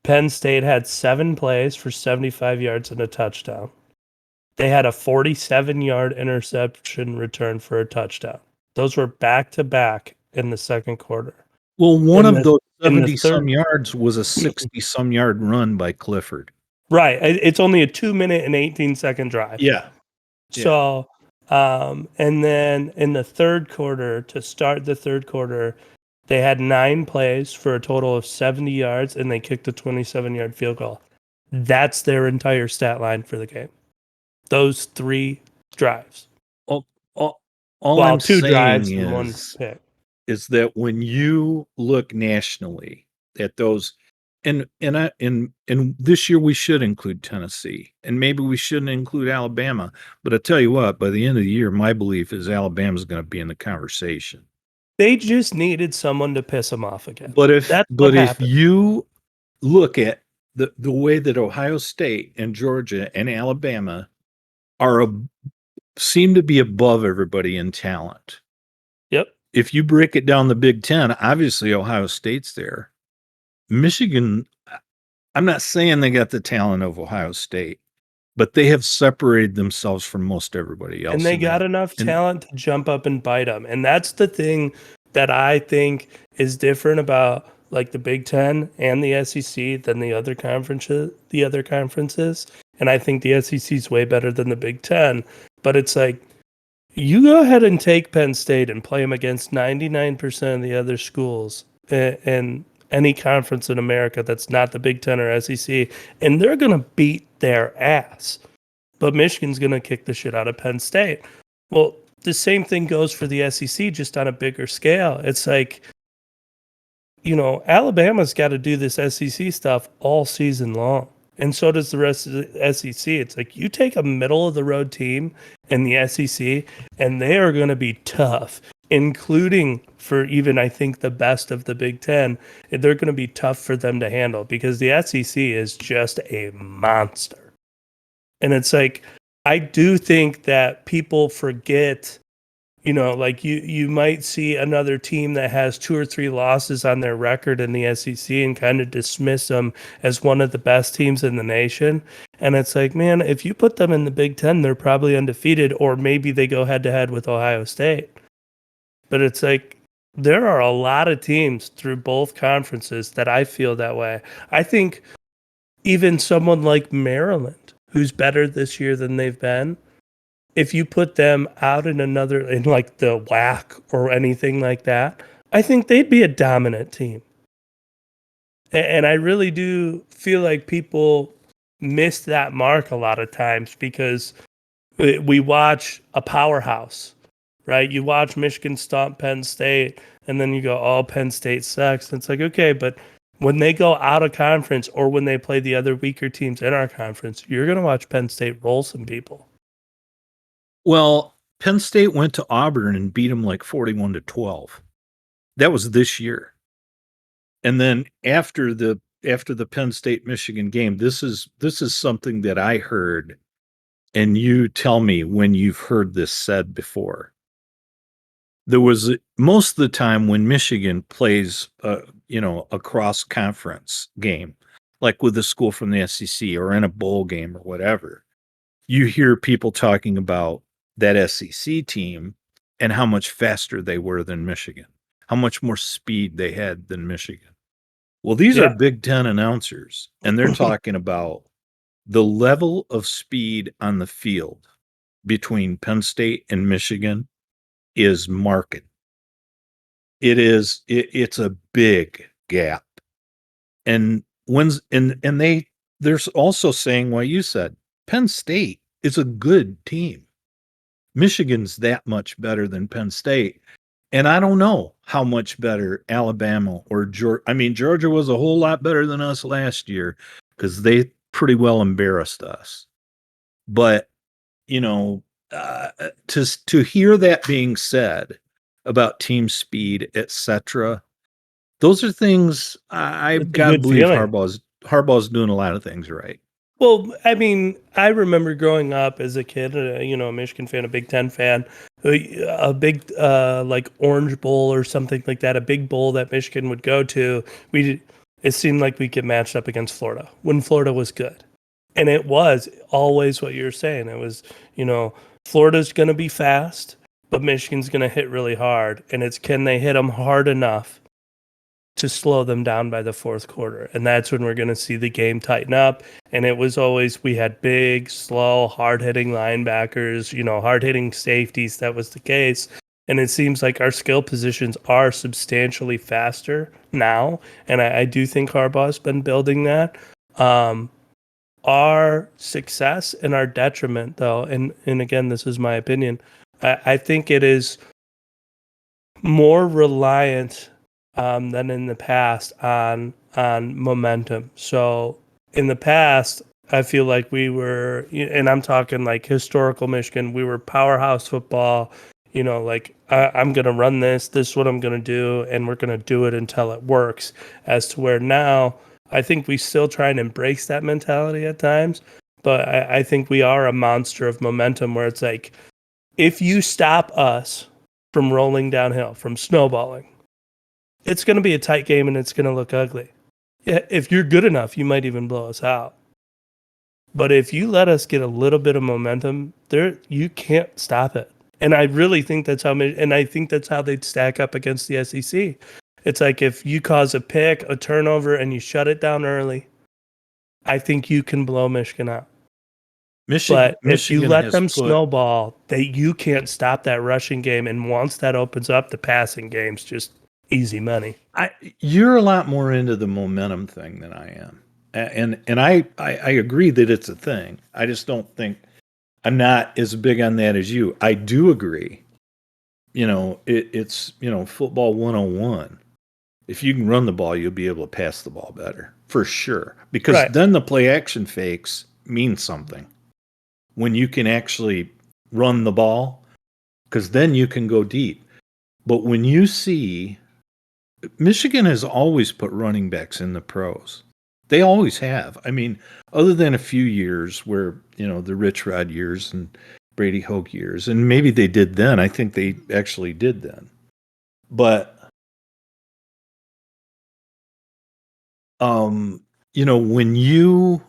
Speaker 3: Penn State had 7 plays for 75 yards and a touchdown. They had a 47-yard interception return for a touchdown. Those were back-to-back in the second quarter.
Speaker 1: Well, one
Speaker 3: In
Speaker 1: of
Speaker 3: the-
Speaker 1: those
Speaker 3: in the
Speaker 1: 70-some
Speaker 3: third-
Speaker 1: yards was a 60-some yard run by Clifford.
Speaker 3: Right. It's only a 2-minute and 18-second drive.
Speaker 1: Yeah.
Speaker 3: So, and then in the third quarter, to start the third quarter, they had 9 plays for a total of 70 yards, and they kicked a 27-yard field goal. That's their entire stat line for the game. Those 3 drives.
Speaker 1: All
Speaker 3: Well,
Speaker 1: I'm
Speaker 3: 2
Speaker 1: saying
Speaker 3: drives and 1 pick.
Speaker 1: is that when you look nationally at those, and this year we should include Tennessee, and maybe we shouldn't include Alabama. But I tell you what, by the end of the year, my belief is Alabama's going to be in the conversation.
Speaker 3: They just needed someone to piss them off again.
Speaker 1: But if
Speaker 3: That's what
Speaker 1: if
Speaker 3: happened.
Speaker 1: you look at the way that Ohio State and Georgia and Alabama seem to be above everybody in talent.
Speaker 3: Yep.
Speaker 1: If you break it down the Big Ten, obviously Ohio State's there. Michigan, I'm not saying they got the talent of Ohio State, but they have separated themselves from most everybody else.
Speaker 3: And they
Speaker 1: in
Speaker 3: got
Speaker 1: that.
Speaker 3: enough
Speaker 1: And-
Speaker 3: talent to jump up and bite them. And that's the thing that I think is different about like the Big Ten and the SEC than the other conferences. And I think the SEC is way better than the Big Ten. But it's like, you go ahead and take Penn State and play them against 99% of the other schools in any conference in America that's not the Big Ten or SEC, and they're going to beat their ass. But Michigan's going to kick the shit out of Penn State. Well, the same thing goes for the SEC, just on a bigger scale. It's like, Alabama's got to do this SEC stuff all season long. And so does the rest of the SEC. It's like you take a middle-of-the-road team in the SEC, and they are going to be tough, including for even, I think, the best of the Big Ten. They're going to be tough for them to handle because the SEC is just a monster. And it's like, I do think that people forget, like you might see another team that has 2 or 3 losses on their record in the SEC and kind of dismiss them as one of the best teams in the nation. And it's like, man, if you put them in the Big Ten, they're probably undefeated, or maybe they go head to head with Ohio State. But it's like, there are a lot of teams through both conferences that I feel that way. I think even someone like Maryland, who's better this year than they've been, if you put them out in like the WAC or anything like that, I think they'd be a dominant team. And I really do feel like people miss that mark a lot of times because we watch a powerhouse, right? You watch Michigan stomp Penn State, and then you go, oh, Penn State sucks. And it's like, okay, but when they go out of conference or when they play the other weaker teams in our conference, you're going to watch Penn State roll some people.
Speaker 1: Well, Penn State went to Auburn and beat them like 41-12. That was this year. And then after the Penn State Michigan game, this is something that I heard, and you tell me when you've heard this said before. There was most of the time when Michigan plays a cross conference game, like with a school from the SEC or in a bowl game or whatever, you hear people talking about that SEC team and how much faster they were than Michigan, how much more speed they had than Michigan. Well, these are Big Ten announcers, and they're talking about the level of speed on the field between Penn State and Michigan is marked. It's a big gap. And they're also saying what you said, Penn State is a good team. Michigan's that much better than Penn State. And I don't know how much better Alabama or Georgia. I mean, Georgia was a whole lot better than us last year because they pretty well embarrassed us. But you know, to hear that being said about team speed, etc., those are things I've
Speaker 3: It's a
Speaker 1: got to
Speaker 3: good
Speaker 1: believe
Speaker 3: feeling.
Speaker 1: Harbaugh's doing a lot of things right.
Speaker 3: Well, I mean, I remember growing up as a kid, a Michigan fan, a Big Ten fan, a big like Orange Bowl or something like that, a big bowl that Michigan would go to. It seemed like we get matched up against Florida when Florida was good, and it was always what you're saying. It was, Florida's going to be fast, but Michigan's going to hit really hard, and it's can they hit them hard enough to slow them down by the fourth quarter. And that's when we're going to see the game tighten up. And it was always, we had big, slow, hard hitting linebackers, hard hitting safeties. That was the case. And it seems like our skill positions are substantially faster now. And I do think Harbaugh's been building that. Our success and our detriment, though, and again, this is my opinion, I think it is more reliant than in the past on momentum. So in the past, I feel like we were, and I'm talking like historical Michigan, we were powerhouse football. Like I'm gonna run this. This is what I'm gonna do, and we're gonna do it until it works. As to where now, I think we still try and embrace that mentality at times, but I think we are a monster of momentum. Where it's like, if you stop us from rolling downhill, from snowballing, it's going to be a tight game and it's going to look ugly. Yeah, if you're good enough, you might even blow us out. But if you let us get a little bit of momentum, you can't stop it. And I really think that's how they'd stack up against the SEC. It's like if you cause a pick, a turnover, and you shut it down early, I think you can blow Michigan out. But if you let them snowball, you can't stop that rushing game. And once that opens up, the passing game's just easy money.
Speaker 1: You're a lot more into the momentum thing than I am. And I agree that it's a thing. I just don't think I'm not as big on that as you. I do agree. It's football 101. If you can run the ball, you'll be able to pass the ball better, for sure. Because then the play action fakes mean something. When you can actually run the ball, because then you can go deep. But when you see, Michigan has always put running backs in the pros. They always have. I mean, other than a few years where, the Rich Rod years and Brady Hoke years, and maybe they did then. I think they actually did then. But, when you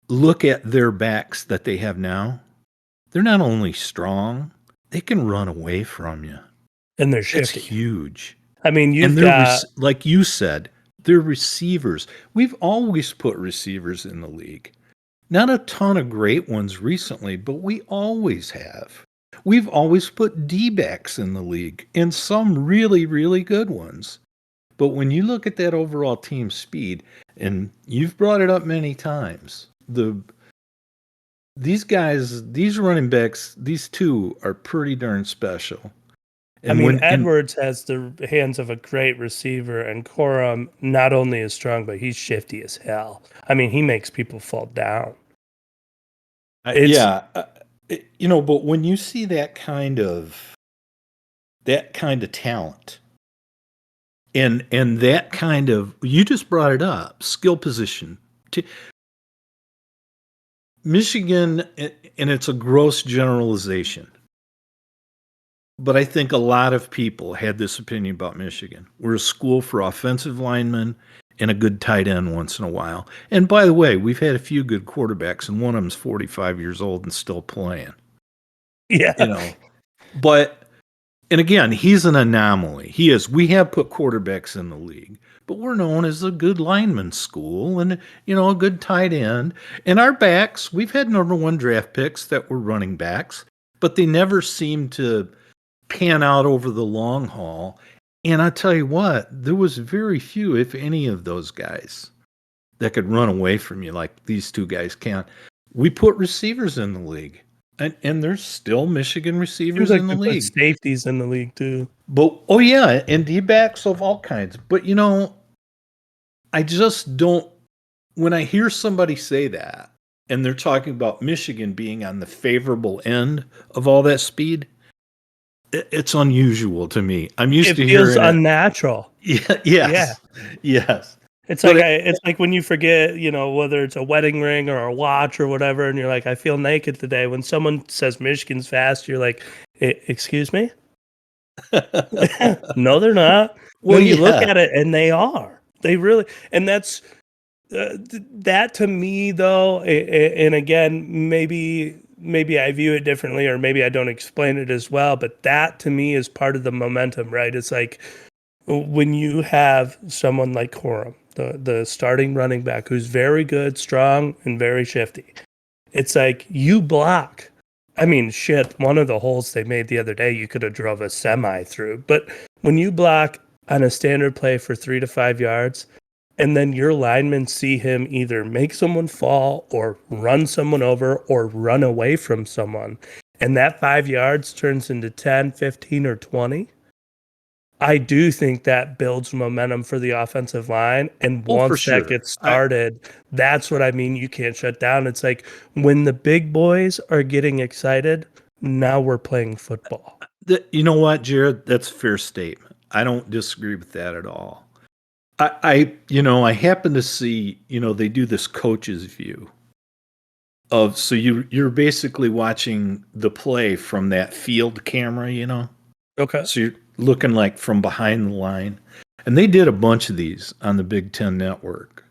Speaker 1: look at their backs that they have now, they're not only strong, they can run away from you.
Speaker 3: And they're shifty.
Speaker 1: It's huge.
Speaker 3: I mean,
Speaker 1: like you said, they're receivers. We've always put receivers in the league. Not a ton of great ones recently, but we always have. We've always put D-backs in the league, and some really, really good ones. But when you look at that overall team speed, and you've brought it up many times, these guys, these running backs, these two are pretty darn special.
Speaker 3: And Edwards has the hands of a great receiver, and Corum not only is strong, but he's shifty as hell. I mean, he makes people fall down.
Speaker 1: But when you see that kind of talent, and that kind of, you just brought it up, skill position. Michigan, and it's a gross generalization, but I think a lot of people had this opinion about Michigan. We're a school for offensive linemen and a good tight end once in a while. And by the way, we've had a few good quarterbacks, and one of them's 45 years old and still playing.
Speaker 3: Yeah.
Speaker 1: But, and again, he's an anomaly. He is. We have put quarterbacks in the league, but we're known as a good lineman school and, a good tight end. And our backs, we've had number one draft picks that were running backs, but they never seemed to pan out over the long haul. And I tell you what, there was very few, if any, of those guys that could run away from you like these two guys can. We put receivers in the league, and there's still Michigan receivers in the league.
Speaker 3: Safeties in the league too.
Speaker 1: But and D-backs of all kinds. But I just don't. When I hear somebody say that, and they're talking about Michigan being on the favorable end of all that speed, it's unusual to me. I'm used
Speaker 3: It
Speaker 1: to
Speaker 3: feels
Speaker 1: hearing it.
Speaker 3: unnatural.
Speaker 1: Yeah,
Speaker 3: Yeah.
Speaker 1: yes.
Speaker 3: It's
Speaker 1: But
Speaker 3: like it's like when you forget, whether it's a wedding ring or a watch or whatever, and you're like, I feel naked today. When someone says Michigan's fast, you're like, Excuse me? No, they're not.
Speaker 1: Well,
Speaker 3: Then you look
Speaker 1: yeah.
Speaker 3: at it, and they are. They really, and that's that to me, though. And again, maybe I view it differently, or maybe I don't explain it as well. But that to me is part of the momentum, right? It's like when you have someone like Corum, the starting running back, who's very good, strong, and very shifty. It's like you block. I mean, shit, one of the holes they made the other day, you could have drove a semi through. But when you block on a standard play for 3 to 5 yards, and then your linemen see him either make someone fall or run someone over or run away from someone, and that 5 yards turns into 10, 15, or 20, I do think that builds momentum for the offensive line. And
Speaker 1: Oh, for
Speaker 3: once that
Speaker 1: sure.
Speaker 3: gets started, that's what I mean. You can't shut down. It's like when the big boys are getting excited, now we're playing football.
Speaker 1: You know what, Jared? That's a fair statement. I don't disagree with that at all. I happen to see, they do this coach's view of, so you're basically watching the play from that field camera.
Speaker 3: Okay.
Speaker 1: So you're looking like from behind the line. And they did a bunch of these on the Big Ten Network.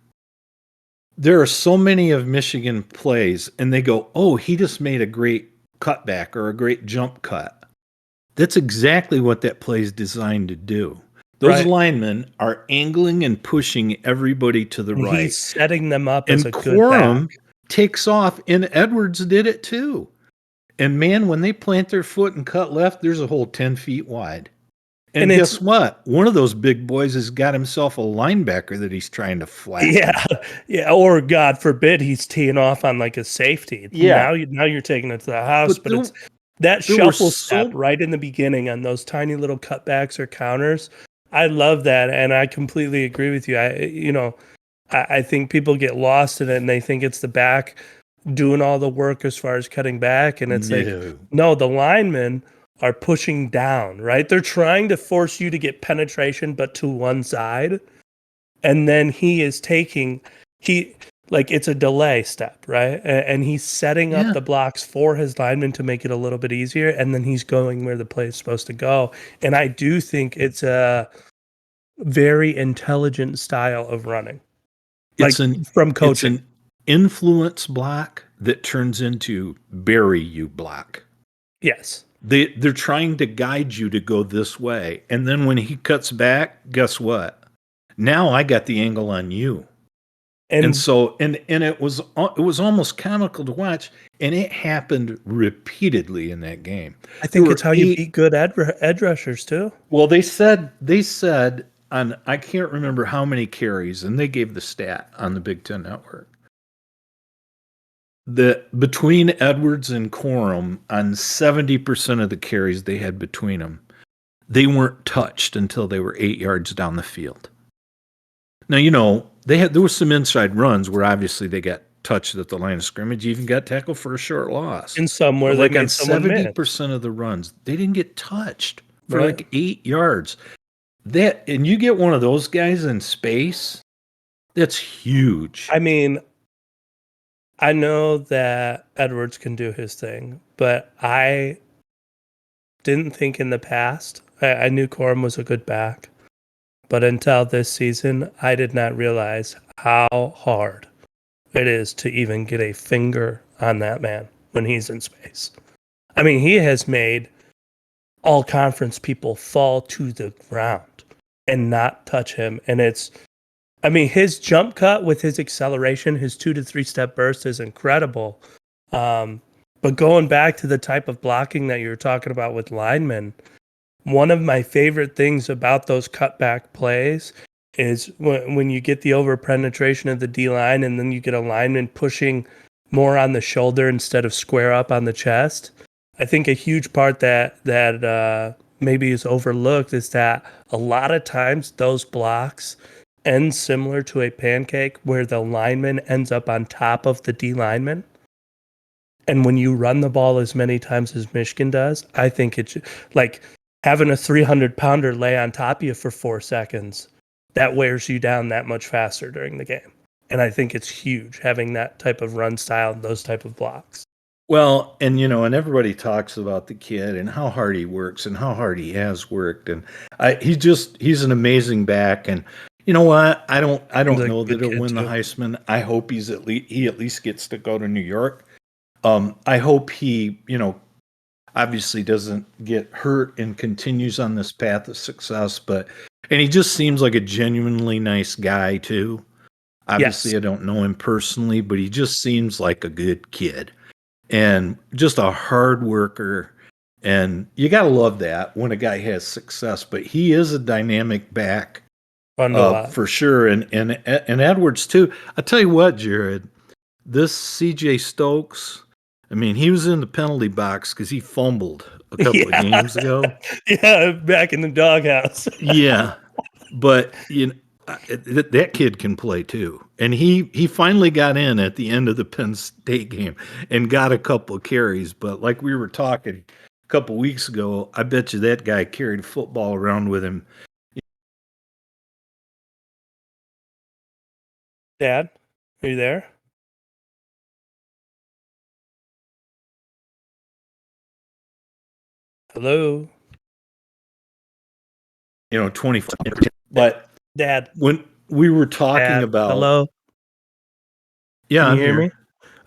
Speaker 1: There are so many of Michigan plays, and they go, oh, he just made a great cutback or a great jump cut. That's exactly what that play is designed to do. Those linemen are angling and pushing everybody to the
Speaker 3: And
Speaker 1: right.
Speaker 3: he's setting them up
Speaker 1: And
Speaker 3: as a good
Speaker 1: Corum
Speaker 3: back.
Speaker 1: takes off, and Edwards did it too. And man, when they plant their foot and cut left, there's a hole 10 feet wide. And guess what? One of those big boys has got himself a linebacker that he's trying to flatten.
Speaker 3: Yeah, yeah. Or God forbid he's teeing off on like a safety.
Speaker 1: Yeah.
Speaker 3: Now you're taking it to the house. But it's that
Speaker 1: there were
Speaker 3: shuffle step right in the beginning on those tiny little cutbacks or counters. I love that, and I completely agree with you. I think people get lost in it, and they think it's the back doing all the work as far as cutting back, and it's like, no, the linemen are pushing down, right? They're trying to force you to get penetration, but to one side, and then it's a delay step, right? And he's setting up the blocks for his linemen to make it a little bit easier, and then he's going where the play is supposed to go. And I do think it's a very intelligent style of running. From coaching.
Speaker 1: It's an influence block that turns into bury you block.
Speaker 3: Yes.
Speaker 1: They're trying to guide you to go this way. And then when he cuts back, guess what? Now I got the angle on you. And so it was almost comical to watch, and it happened repeatedly in that game.
Speaker 3: I think it's how you beat good edge rushers too.
Speaker 1: Well, they said on, I can't remember how many carries, and they gave the stat on the Big Ten Network. Between Edwards and Corum, on 70% of the carries they had between them, they weren't touched until they were 8 yards down the field. Now, there was some inside runs where obviously they got touched at the line of scrimmage, even got tackled for a short loss.
Speaker 3: And somewhere
Speaker 1: like on 70% of the runs, they didn't get touched for like 8 yards. And you get one of those guys in space, that's huge.
Speaker 3: I mean, I know that Edwards can do his thing, but I didn't think in the past. I knew Corum was a good back, but until this season, I did not realize how hard it is to even get a finger on that man when he's in space. I mean, he has made all conference people fall to the ground and not touch him. And his jump cut with his acceleration, his 2 to 3 step burst is incredible. But going back to the type of blocking that you were talking about with linemen, one of my favorite things about those cutback plays is when you get the over penetration of the D line, and then you get a lineman pushing more on the shoulder instead of square up on the chest. I think a huge part that maybe is overlooked is that a lot of times those blocks ends similar to a pancake where the lineman ends up on top of the D lineman. And when you run the ball as many times as Michigan does, I think it's like having a 300-pounder lay on top of you for 4 seconds. That wears you down that much faster during the game. And I think it's huge having that type of run style and those type of blocks.
Speaker 1: Well, and and everybody talks about the kid and how hard he works and how hard he has worked, and he's an amazing back. And you know what? I don't
Speaker 3: He's a
Speaker 1: know that
Speaker 3: good
Speaker 1: he'll
Speaker 3: kid
Speaker 1: win the
Speaker 3: too.
Speaker 1: Heisman. I hope he at least gets to go to New York. I hope he obviously doesn't get hurt and continues on this path of success. And he just seems like a genuinely nice guy too. Obviously,
Speaker 3: Yes.
Speaker 1: I don't know him personally, but he just seems like a good kid and just a hard worker. And you got to love that when a guy has success. But he is a dynamic back
Speaker 3: Fun to watch.
Speaker 1: for sure. And Edwards too. I tell you what, Jared, this CJ Stokes. I mean, he was in the penalty box because he fumbled a couple of games ago.
Speaker 3: Yeah, back in the doghouse.
Speaker 1: Yeah, but that kid can play too, and he finally got in at the end of the Penn State game and got a couple of carries. But like we were talking a couple weeks ago, I bet you that guy carried a football around with him.
Speaker 3: Dad, are you there? Hello,
Speaker 1: 25. But
Speaker 3: Dad.
Speaker 1: when we were talking
Speaker 3: Dad.
Speaker 1: about,
Speaker 3: Hello.
Speaker 1: yeah,
Speaker 3: Can
Speaker 1: I'm
Speaker 3: you hear
Speaker 1: here.
Speaker 3: me?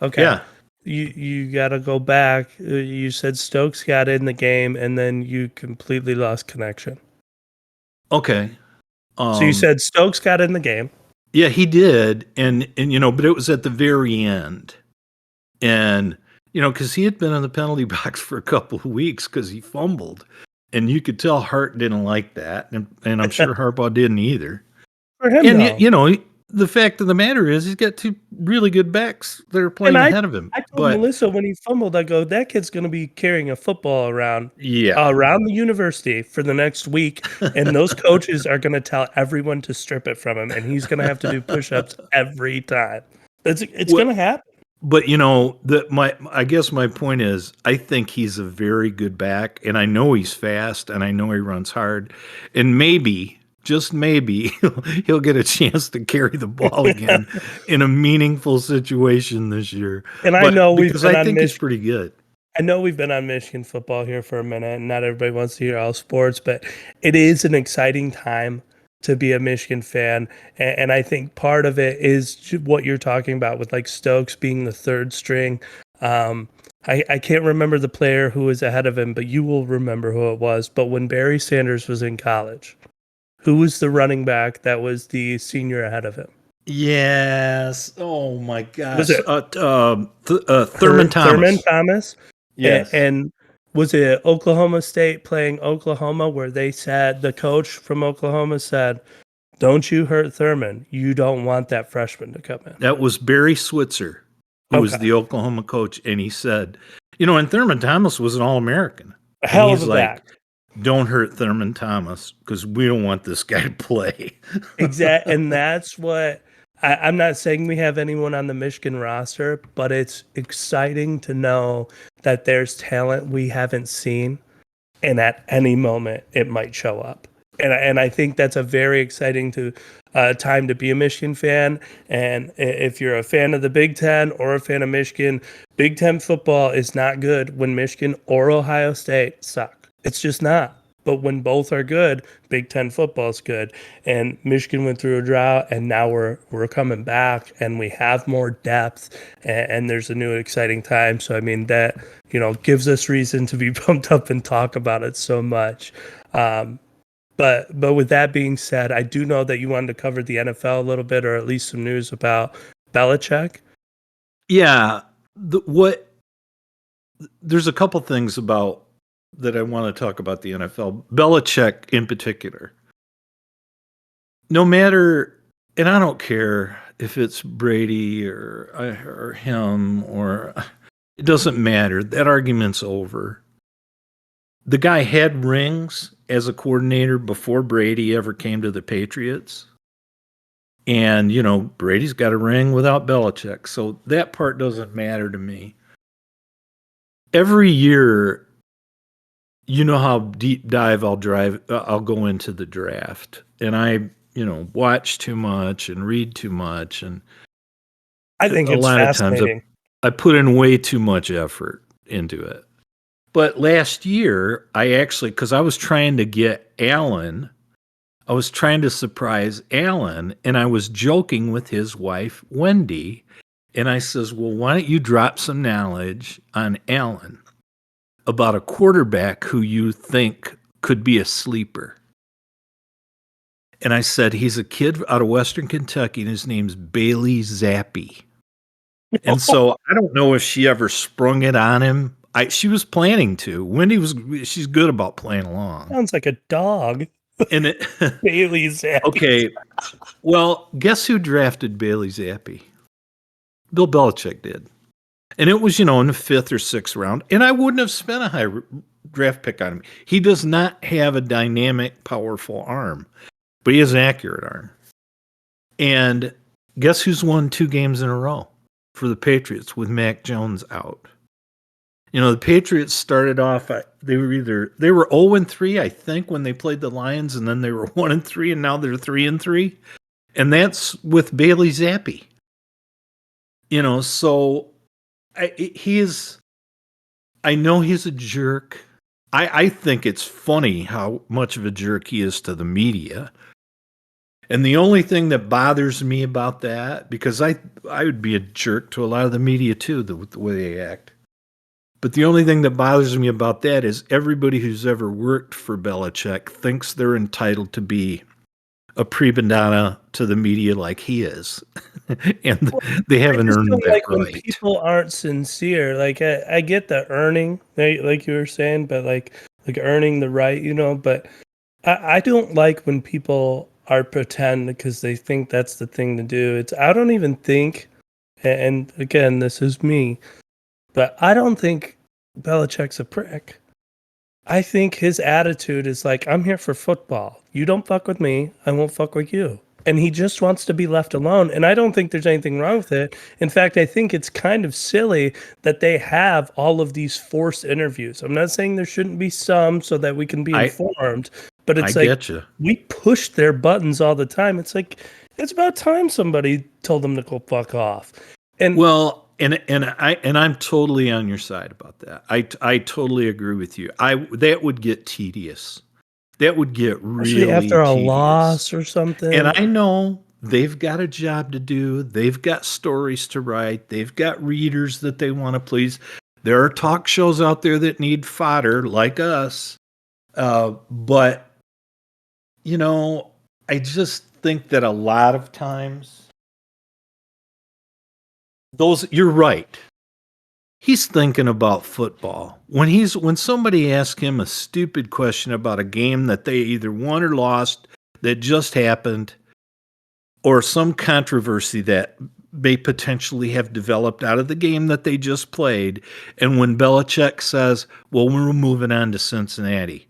Speaker 3: Okay.
Speaker 1: Yeah,
Speaker 3: You got to go back. You said Stokes got in the game, and then you completely lost connection.
Speaker 1: okay.
Speaker 3: So you said Stokes got in the game.
Speaker 1: Yeah, he did, and but it was at the very end, and because he had been in the penalty box for a couple of weeks because he fumbled, and you could tell Hart didn't like that, and I'm sure Harbaugh didn't either.
Speaker 3: For him,
Speaker 1: And
Speaker 3: though.
Speaker 1: The fact of the matter is, he's got two really good backs that are playing ahead of him.
Speaker 3: I told
Speaker 1: But
Speaker 3: Melissa when he fumbled, I go, that kid's going to be carrying a football around
Speaker 1: yeah,
Speaker 3: the university for the next week, and those coaches are going to tell everyone to strip it from him, and he's going to have to do push-ups every time. It's going to happen.
Speaker 1: But I guess my point is, I think he's a very good back, and I know he's fast, and I know he runs hard, and maybe, just maybe, he'll get a chance to carry the ball again in a meaningful situation this year.
Speaker 3: And I know
Speaker 1: because I think he's pretty good.
Speaker 3: I know we've been on Michigan football here for a minute, and not everybody wants to hear all sports, but it is an exciting time to be a Michigan fan. And I think part of it is what you're talking about with like Stokes being the third string. I can't remember the player who was ahead of him, but you will remember who it was. But when Barry Sanders was in college, who was the running back that was the senior ahead of him?
Speaker 1: Yes. Oh my gosh.
Speaker 3: Was it
Speaker 1: Thurman Thomas?
Speaker 3: Thurman Thomas.
Speaker 1: Yes.
Speaker 3: And was it Oklahoma State playing Oklahoma where they said, the coach from Oklahoma said, don't you hurt Thurman. You don't want that freshman to come in.
Speaker 1: That was Barry Switzer, who was the Oklahoma coach. And he said, and Thurman Thomas was an All-American.
Speaker 3: A hell of a back.
Speaker 1: Don't hurt Thurman Thomas because we don't want this guy to play.
Speaker 3: Exactly. And that's what I'm not saying we have anyone on the Michigan roster, but it's exciting to know that there's talent we haven't seen, and at any moment it might show up. And I think that's a very exciting time to be a Michigan fan. And if you're a fan of the Big Ten or a fan of Michigan, Big Ten football is not good when Michigan or Ohio State suck. It's just not. But when both are good, Big Ten football is good. And Michigan went through a drought, and now we're coming back, and we have more depth, and there's a new exciting time. So I mean that gives us reason to be pumped up and talk about it so much. But with that being said, I do know that you wanted to cover the NFL a little bit, or at least some news about Belichick.
Speaker 1: Yeah, there's a couple things about that I want to talk about the NFL. Belichick in particular. No matter, and I don't care if it's Brady or him, or it doesn't matter. That argument's over. The guy had rings as a coordinator before Brady ever came to the Patriots. And, Brady's got a ring without Belichick. So that part doesn't matter to me. Every year, you know how deep dive I'll go into the draft. And I, watch too much and read too much. And
Speaker 3: I think
Speaker 1: a
Speaker 3: it's
Speaker 1: lot of times
Speaker 3: fascinating.
Speaker 1: I put in way too much effort into it. But last year, because I was trying to get Alan, I was trying to surprise Alan, and I was joking with his wife, Wendy. And I says, well, why don't you drop some knowledge on Alan about a quarterback who you think could be a sleeper? And I said, he's a kid out of Western Kentucky, and his name's Bailey Zappi. And so I don't know if she ever sprung it on him. She was planning to. She's good about playing along.
Speaker 3: Sounds like a dog.
Speaker 1: And it
Speaker 3: Bailey Zappi.
Speaker 1: Okay. Well, guess who drafted Bailey Zappi? Bill Belichick did. And it was, in the 5th or 6th round. And I wouldn't have spent a high draft pick on him. He does not have a dynamic, powerful arm, but he has an accurate arm. And guess who's won 2 games in a row for the Patriots with Mac Jones out? The Patriots started off, they were 0-3, I think, when they played the Lions, and then they were 1-3, and now they're 3-3. And that's with Bailey Zappi. So I know he's a jerk. I think it's funny how much of a jerk he is to the media. And the only thing that bothers me about that, because I would be a jerk to a lot of the media too, the way they act. But the only thing that bothers me about that is everybody who's ever worked for Belichick thinks they're entitled to be a prima donna to the media like he is. And they haven't earned that right.
Speaker 3: When people aren't sincere, I get the earning, like you were saying, but like earning the right, but I don't like when people are pretend because they think that's the thing to do. I don't even think, and again, this is me, but I don't think Belichick's a prick. I think his attitude is like, I'm here for football. You don't fuck with me, I won't fuck with you. And he just wants to be left alone. And I don't think there's anything wrong with it. In fact, I think it's kind of silly that they have all of these forced interviews. I'm not saying there shouldn't be some so that we can be informed, but it's we push their buttons all the time. It's like, it's about time somebody told them to go fuck off. And
Speaker 1: well, and I'm totally on your side about that. I totally agree with you. That would get tedious. That would get really
Speaker 3: after a
Speaker 1: tedious.
Speaker 3: Loss or something.
Speaker 1: And I know they've got a job to do. They've got stories to write. They've got readers that they want to please. There are talk shows out there that need fodder like us. But, I just think that a lot of times you're right. He's thinking about football. When somebody asks him a stupid question about a game that they either won or lost that just happened, or some controversy that may potentially have developed out of the game that they just played, and when Belichick says, well, we're moving on to Cincinnati,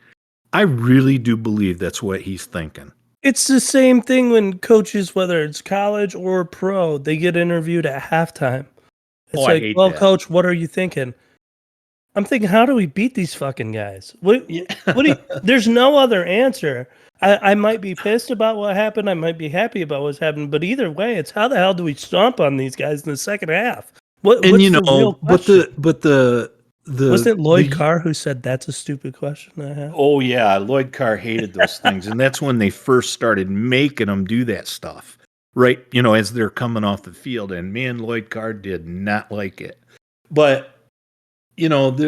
Speaker 1: I really do believe that's what he's thinking.
Speaker 3: It's the same thing when coaches, whether it's college or pro, they get interviewed at halftime. It's like, well, that. Coach, what are you thinking? I'm thinking, how do we beat these fucking guys? There's no other answer. I might be pissed about what happened. I might be happy about what's happened. But either way, it's how the hell do we stomp on these guys in the second half? What's the real question?
Speaker 1: But the
Speaker 3: wasn't it Lloyd Carr who said that's a stupid question I have?
Speaker 1: Oh yeah, Lloyd Carr hated those things, and that's when they first started making them do that stuff. Right, as they're coming off the field, and man, Lloyd Carr did not like it. But
Speaker 3: old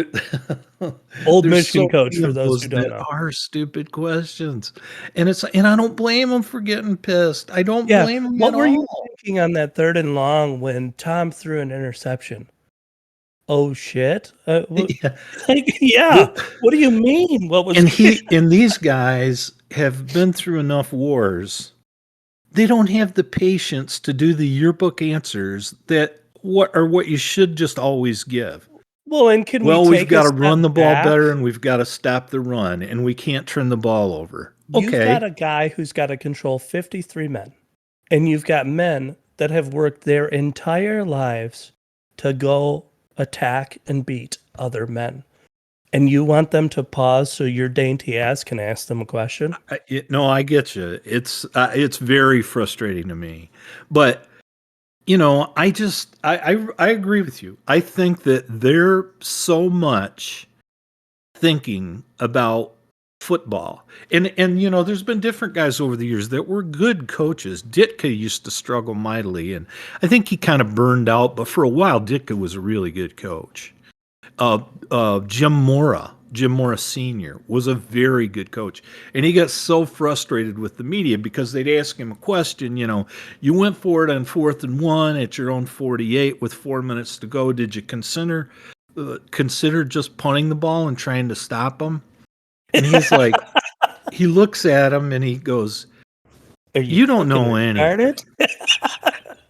Speaker 3: Michigan coach for those who don't know,
Speaker 1: are stupid questions, and I don't blame him for getting pissed. I don't blame him.
Speaker 3: What were you thinking on that 3rd and long when Tom threw an interception? Oh shit! What do you mean? What was?
Speaker 1: And these guys have been through enough wars. They don't have the patience to do the yearbook answers that what you should just always give.
Speaker 3: Well, and
Speaker 1: we've got to run the ball better, and we've got to stop the run, and we can't turn the ball over. Okay,
Speaker 3: you've got a guy who's got to control 53 men. And you've got men that have worked their entire lives to go attack and beat other men. And you want them to pause so your dainty ass can ask them a question?
Speaker 1: No, I get you. It's very frustrating to me, but I agree with you. I think that they're so much thinking about football, and there's been different guys over the years that were good coaches. Ditka used to struggle mightily, and I think he kind of burned out. But for a while, Ditka was a really good coach. Jim Mora Sr. was a very good coach. And he got so frustrated with the media because they'd ask him a question, you went for it on 4th and 1 at your own 48 with 4 minutes to go. Did you consider just punting the ball and trying to stop them? And he's like, he looks at him and he goes, you don't know anything.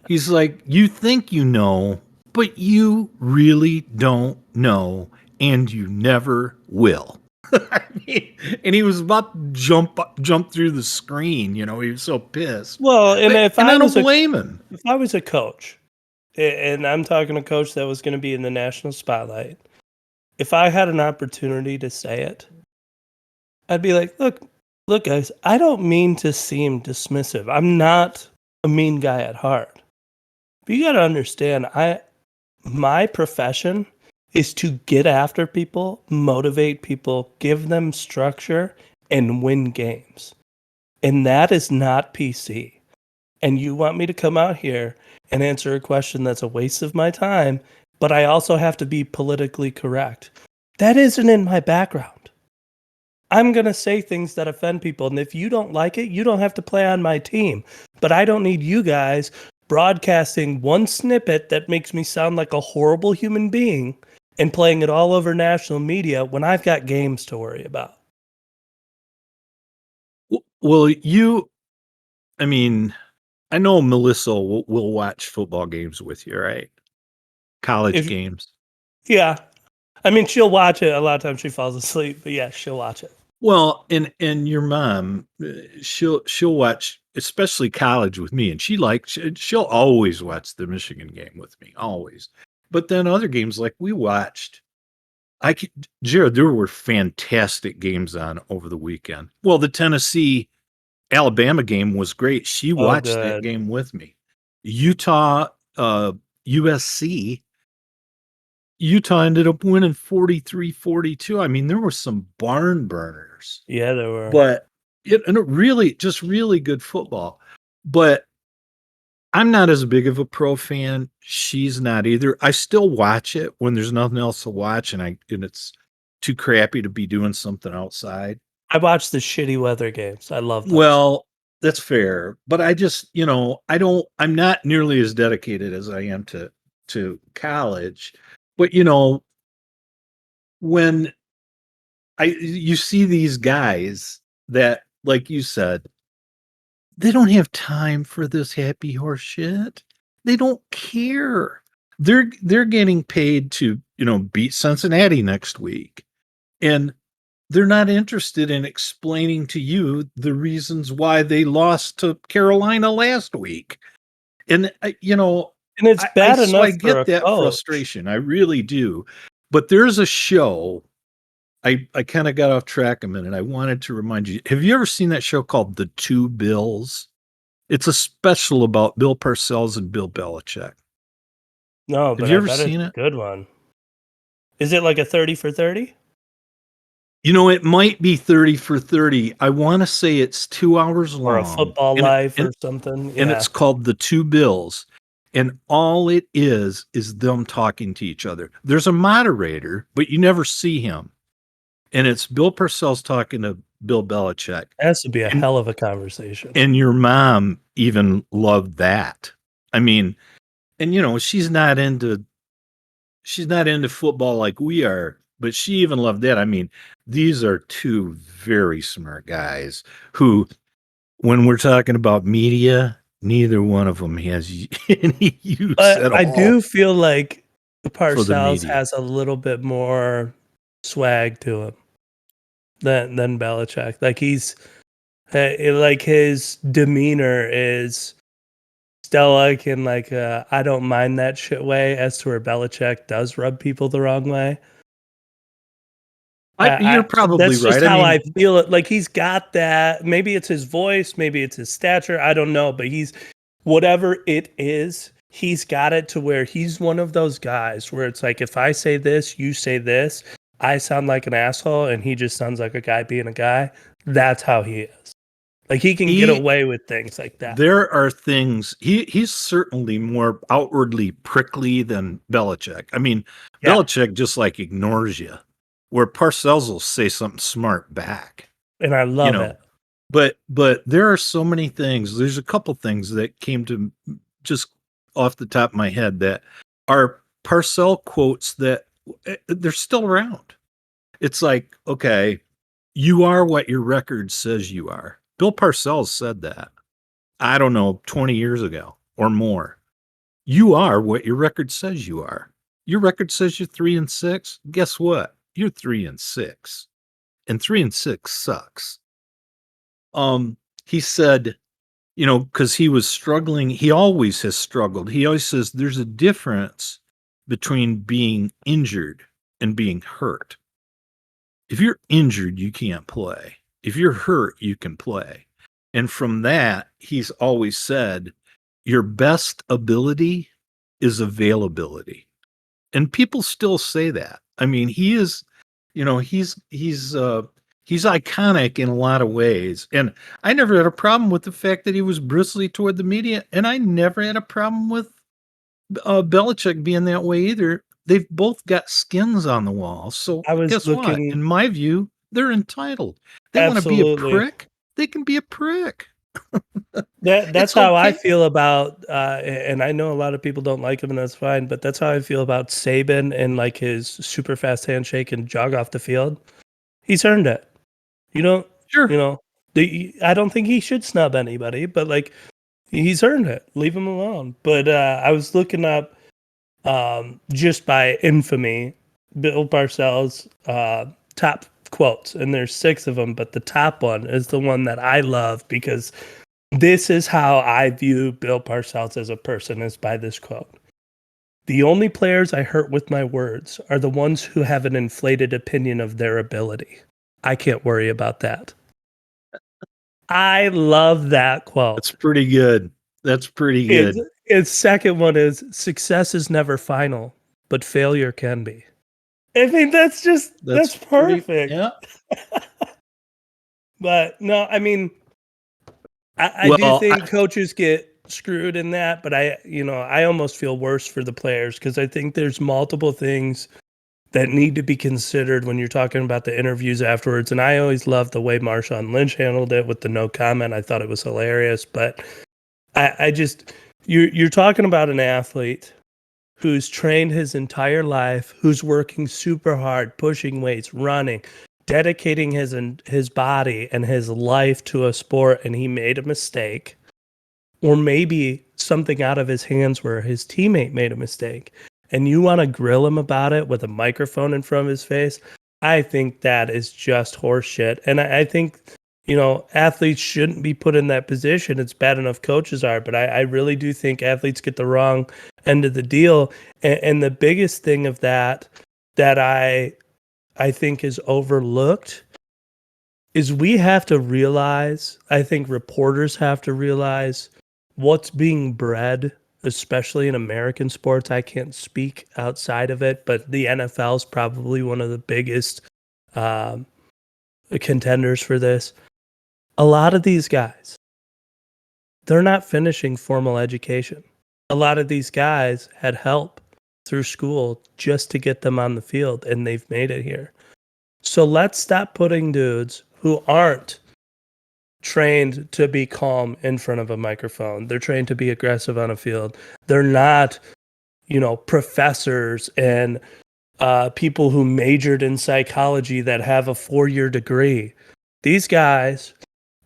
Speaker 1: He's like, you think you know, but you really don't know, and you never will. I mean, and he was about to jump through the screen. He was so pissed.
Speaker 3: Well, and
Speaker 1: I don't blame him.
Speaker 3: If I was a coach, and I'm talking a coach that was going to be in the national spotlight, if I had an opportunity to say it, I'd be like, look, guys, I don't mean to seem dismissive. I'm not a mean guy at heart. But you got to understand, my profession is to get after people, motivate people, give them structure, and win games. And that is not PC. And you want me to come out here and answer a question that's a waste of my time, but I also have to be politically correct. That isn't in my background. I'm going to say things that offend people. And if you don't like it, you don't have to play on my team. But I don't need you guys broadcasting one snippet that makes me sound like a horrible human being and playing it all over national media when I've got games to worry about.
Speaker 1: Well, I know Melissa will watch football games with you, right? College games.
Speaker 3: Yeah. I mean, she'll watch it. A lot of times she falls asleep, but yeah, she'll watch it.
Speaker 1: Well, and your mom, she'll watch, especially college with me, and she'll always watch the Michigan game with me, always. But then other games like we watched, Jared, there were fantastic games on over the weekend. Well, the Tennessee Alabama game was great. She watched that game with me. Utah, USC. Utah ended up winning 43-42. I mean, there were some barn burners.
Speaker 3: Yeah, there were.
Speaker 1: But just really good football. But I'm not as big of a pro fan. She's not either. I still watch it when there's nothing else to watch and it's too crappy to be doing something outside.
Speaker 3: I watch the shitty weather games. I love those.
Speaker 1: Well, that's fair. But I just, I'm not nearly as dedicated as I am to college. But when you see these guys that, like you said, they don't have time for this happy horse shit. They don't care. They're getting paid to, beat Cincinnati next week. And they're not interested in explaining to you the reasons why they lost to Carolina last week. And
Speaker 3: and it's bad enough.
Speaker 1: So I get that frustration. I really do. But there's a show. I kind of got off track a minute. I wanted to remind you. Have you ever seen that show called The Two Bills? It's a special about Bill Parcells and Bill Belichick.
Speaker 3: No, but
Speaker 1: have you ever seen it?
Speaker 3: Good one. Is it like a 30 for 30?
Speaker 1: It might be 30 for 30. I want to say it's 2 hours long.
Speaker 3: Or a football life or something. Yeah.
Speaker 1: And it's called The Two Bills. And all it is them talking to each other. There's a moderator, but you never see him. And it's Bill Parcells talking to Bill Belichick.
Speaker 3: It has to be a hell of a conversation.
Speaker 1: And your mom even loved that. I mean, and she's not into football like we are, but she even loved that. I mean, these are two very smart guys who, when we're talking about media, neither one of them has any use at all.
Speaker 3: I do feel like Parcells has a little bit more swag to him than Belichick. Like his demeanor is stoic and like I don't mind that shit way, as to where Belichick does rub people the wrong way.
Speaker 1: You're probably
Speaker 3: that's just
Speaker 1: right.
Speaker 3: how
Speaker 1: I
Speaker 3: I
Speaker 1: mean,
Speaker 3: feel it. Like he's got that. Maybe it's his voice, maybe it's his stature. I don't know, but he's whatever it is. He's got it to where he's one of those guys where it's like if I say this, you say this. I sound like an asshole, and he just sounds like a guy being a guy. That's how he is. Like he can get away with things like that.
Speaker 1: there are things he's certainly more outwardly prickly than Belichick. I mean,
Speaker 3: Yeah.
Speaker 1: Belichick just like ignores you, where Parcells will say something smart back.
Speaker 3: And I love it.
Speaker 1: But there are so many things. There's a couple things that came to just off the top of my head that are Parcell quotes that they're still around. It's like, okay, you are what your record says you are. Bill Parcells said that, I don't know, 20 years ago or more. You are what your record says you are. Your record says you're 3-6. Guess what? You're 3-6. And 3-6 sucks. He said, because he was struggling, he always has struggled. He always says there's a difference between being injured and being hurt. If you're injured, you can't play. If you're hurt, you can play. And from that, he's always said, your best ability is availability. And people still say that. I mean, he is, he's iconic in a lot of ways. And I never had a problem with the fact that he was bristly toward the media. And I never had a problem with Belichick being that way either. They've both got skins on the wall. So guess what? In my view, they're entitled. They want to be a prick. They can be a prick.
Speaker 3: That's how I feel about, and I know a lot of people don't like him, and that's fine. But that's how I feel about Saban and like his super fast handshake and jog off the field. He's earned it.
Speaker 1: Sure.
Speaker 3: I don't think he should snub anybody, but like he's earned it. Leave him alone. But I was looking up, just by infamy, Bill Parcells' top quotes, and there's 6 of them, but the top one is the one that I love because this is how I view Bill Parcells as a person, is by this quote. The only players I hurt with my words are the ones who have an inflated opinion of their ability. I can't worry about that. I love that quote.
Speaker 1: That's pretty good.
Speaker 3: Its second one is, success is never final, but failure can be. I mean, that's perfect.
Speaker 1: Yeah.
Speaker 3: But no, I mean, I do think coaches get screwed in that, but I almost feel worse for the players because I think there's multiple things that need to be considered when you're talking about the interviews afterwards. And I always loved the way Marshawn Lynch handled it with the no comment. I thought it was hilarious, but you're talking about an athlete who's trained his entire life, who's working super hard, pushing weights, running, dedicating his body and his life to a sport, and he made a mistake, or maybe something out of his hands where his teammate made a mistake, and you want to grill him about it with a microphone in front of his face. I think that is just horseshit. And I think, athletes shouldn't be put in that position. It's bad enough coaches are, but I really do think athletes get the wrong end of the deal. And the biggest thing of that I think is overlooked is we have to realize, I think reporters have to realize what's being bred, especially in American sports. I can't speak outside of it, but the NFL is probably one of the biggest contenders for this. A lot of these guys, they're not finishing formal education. A lot of these guys had help through school just to get them on the field, and they've made it here. So let's stop putting dudes who aren't trained to be calm in front of a microphone. They're trained to be aggressive on a field. They're not, professors and people who majored in psychology that have a 4-year degree. These guys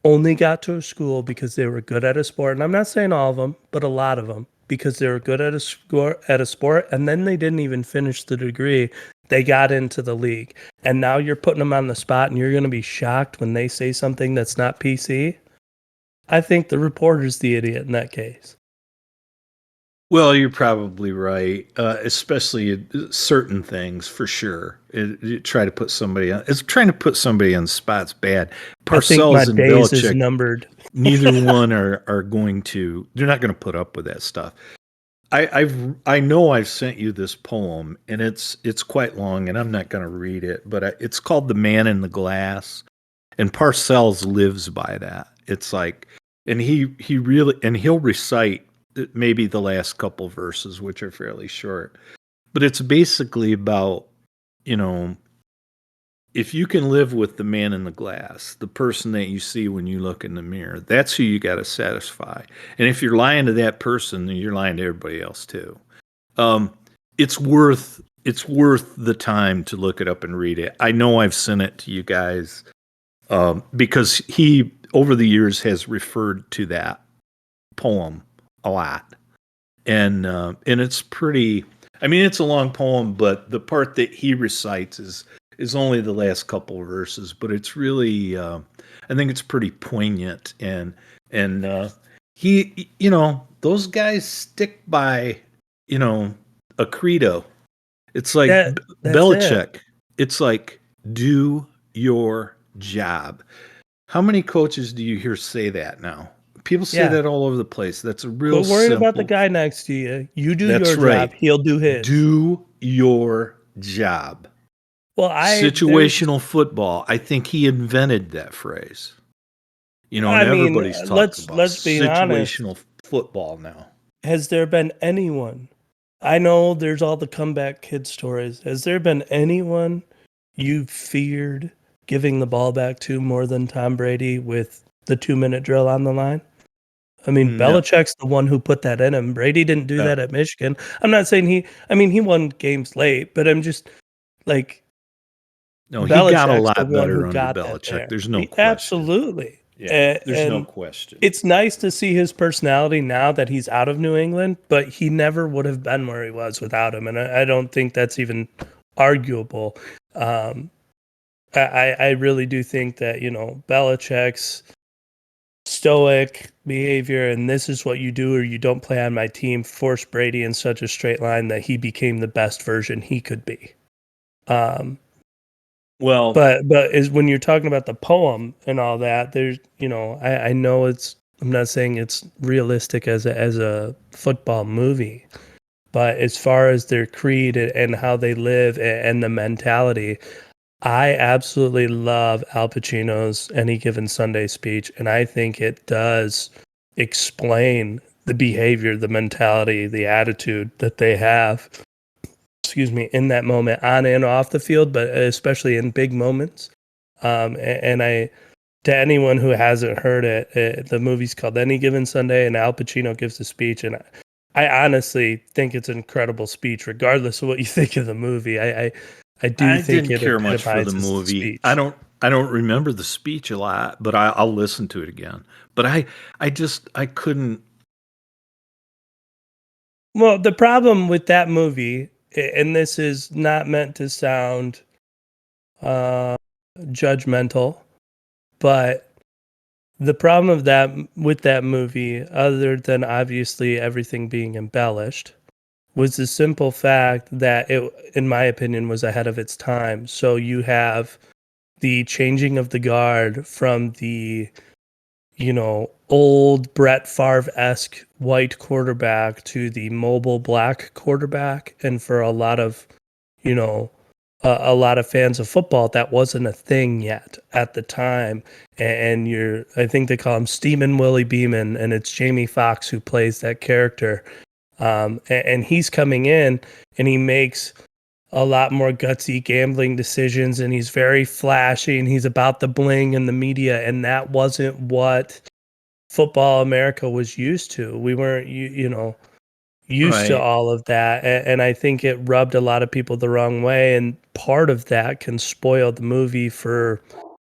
Speaker 3: only got to a school because they were good at a sport. And I'm not saying all of them, but a lot of them, because they were good at a sport, and then they didn't even finish the degree. They got into the league, and now you're putting them on the spot, and you're going to be shocked when they say something that's not PC. I think the reporter's the idiot in that case.
Speaker 1: Well, you're probably right, especially certain things for sure. Try to put somebody on. It's trying to put somebody on the spot's bad.
Speaker 3: I think my
Speaker 1: Parcells and
Speaker 3: days is
Speaker 1: Belichick,
Speaker 3: numbered.
Speaker 1: neither one are going to. They're not going to put up with that stuff. I know I've sent you this poem, and it's quite long, and I'm not going to read it, but it's called "The Man in the Glass," and Parcells lives by that. It's like, and he really, and he'll recite maybe the last couple verses, which are fairly short, but it's basically about, you know, if you can live with the man in the glass, the person that you see when you look in the mirror, that's who you got to satisfy. And if you're lying to that person, then you're lying to everybody else too. Um, it's worth the time to look it up and read it. I know I've sent it to you guys because he over the years has referred to that poem a lot, and it's pretty. I mean, it's a long poem, but the part that he recites is only the last couple of verses, but it's really I think it's pretty poignant, and he, those guys stick by, you know a credo. It's like
Speaker 3: That's it.
Speaker 1: Belichick. It's like, do your job. How many coaches do you hear say that now? People say
Speaker 3: Yeah.
Speaker 1: that all over the place. That's a real
Speaker 3: Quit worrying about the
Speaker 1: simple.
Speaker 3: guy next to you. You do
Speaker 1: That's
Speaker 3: your job,
Speaker 1: right.
Speaker 3: he'll do his.
Speaker 1: Do your job.
Speaker 3: Well,
Speaker 1: Situational football. I think he invented that phrase. And
Speaker 3: I mean,
Speaker 1: everybody's talking about
Speaker 3: let's be honest.
Speaker 1: situational football now.
Speaker 3: Has there been anyone? I know there's all the comeback kid stories. Has there been anyone you feared giving the ball back to more than Tom Brady with the 2-minute drill on the line? I mean,
Speaker 1: No.
Speaker 3: Belichick's the one who put that in him. Brady didn't do that at Michigan. I'm not saying he won games late, but I'm just like,
Speaker 1: No, he got a
Speaker 3: Belichick's the
Speaker 1: lot
Speaker 3: one who
Speaker 1: better under
Speaker 3: got that
Speaker 1: Belichick.
Speaker 3: there.
Speaker 1: There's no question.
Speaker 3: Absolutely.
Speaker 1: Yeah, there's no
Speaker 3: And
Speaker 1: question.
Speaker 3: it's nice to see his personality now that he's out of New England, but he never would have been where he was without him. And I don't think that's even arguable. Um, I really do think that, Belichick's stoic behavior and this is what you do or you don't play on my team forced Brady in such a straight line that he became the best version he could be.
Speaker 1: Well,
Speaker 3: But is when you're talking about the poem and all that, there's I know I'm not saying it's realistic as a football movie, but as far as their creed and how they live and the mentality, I absolutely love Al Pacino's Any Given Sunday speech, and I think it does explain the behavior, the mentality, the attitude that they have, in that moment, on and off the field, but especially in big moments. And to anyone who hasn't heard it, the movie's called Any Given Sunday, and Al Pacino gives a speech, and I honestly think it's an incredible speech, regardless of what you think of the movie. I do think
Speaker 1: didn't
Speaker 3: it
Speaker 1: care much for the
Speaker 3: epitomizes the
Speaker 1: movie.
Speaker 3: speech.
Speaker 1: I don't remember the speech a lot, but I'll listen to it again. But I couldn't.
Speaker 3: Well, the problem with that movie, and this is not meant to sound judgmental, but the problem of that with that movie, other than obviously everything being embellished, was the simple fact that it, in my opinion, was ahead of its time. So you have the changing of the guard from the old Brett Favre-esque white quarterback to the mobile black quarterback. And for a lot of, a lot of fans of football, that wasn't a thing yet at the time. And I think they call him Steamin' Willie Beeman, and it's Jamie Foxx who plays that character. And he's coming in and he makes a lot more gutsy gambling decisions, and he's very flashy and he's about the bling and the media. And that wasn't what football America was used to. We weren't, used to
Speaker 1: Right.
Speaker 3: all of that. And I think it rubbed a lot of people the wrong way. And part of that can spoil the movie for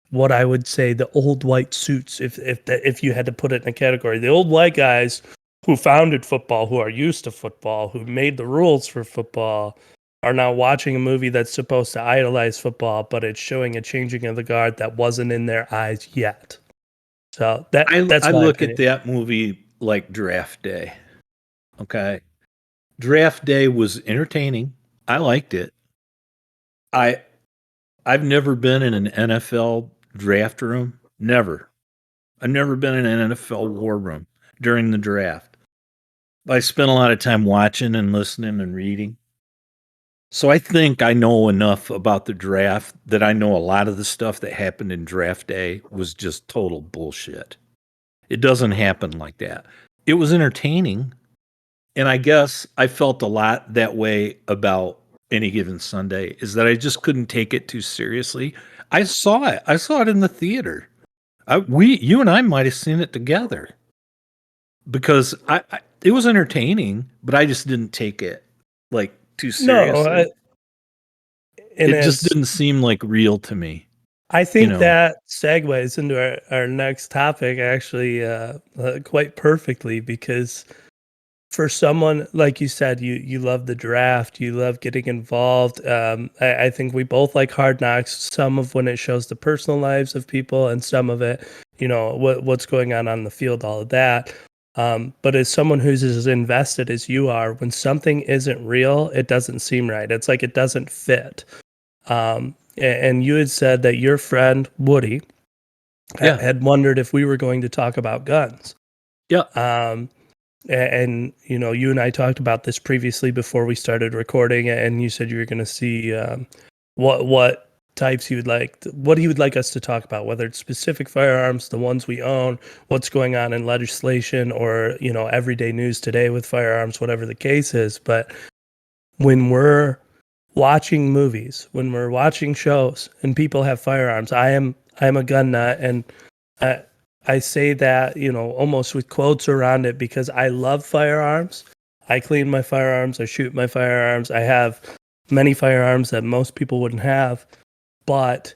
Speaker 3: what I would say the old white suits. If you had to put it in a category, the old white guys who founded football, who are used to football, who made the rules for football, are now watching a movie that's supposed to idolize football, but it's showing a changing of the guard that wasn't in their eyes yet. So that's
Speaker 1: I
Speaker 3: my
Speaker 1: look at
Speaker 3: opinion.
Speaker 1: that movie like Draft Day. Okay. Draft day was entertaining. I liked it. I I've never been in an NFL draft room. Never. I've never been in an NFL war room during the draft. I spent a lot of time watching and listening and reading. So I think I know enough about the draft that I know a lot of the stuff that happened in draft day was just total bullshit. It doesn't happen like that. It was entertaining. And I guess I felt a lot that way about any given Sunday is that I just couldn't take it too seriously. I saw it. I saw it in the theater. You and I might have seen it together because it was entertaining, but I just didn't take it like too seriously.
Speaker 3: And
Speaker 1: it just didn't seem like real to me.
Speaker 3: I think that segues into our next topic actually quite perfectly, because for someone like you said, you love the draft, you love getting involved. I think we both like Hard Knocks. Some of when it shows the personal lives of people, and some of it, what's going on the field, all of that. But as someone who's as invested as you are, when something isn't real, it doesn't seem right. It's like it doesn't fit. And you had said that your friend Woody had wondered if we were going to talk about guns.
Speaker 1: Yeah.
Speaker 3: And you and I talked about this previously before we started recording, and you said you were going to see what types he would like, what he would like us to talk about, whether it's specific firearms, the ones we own, what's going on in legislation, or everyday news today with firearms, whatever the case is. But when we're watching movies, when we're watching shows, and people have firearms, I'm a gun nut, and I say that, almost with quotes around it, because I love firearms. I clean my firearms. I shoot my firearms. I have many firearms that most people wouldn't have, but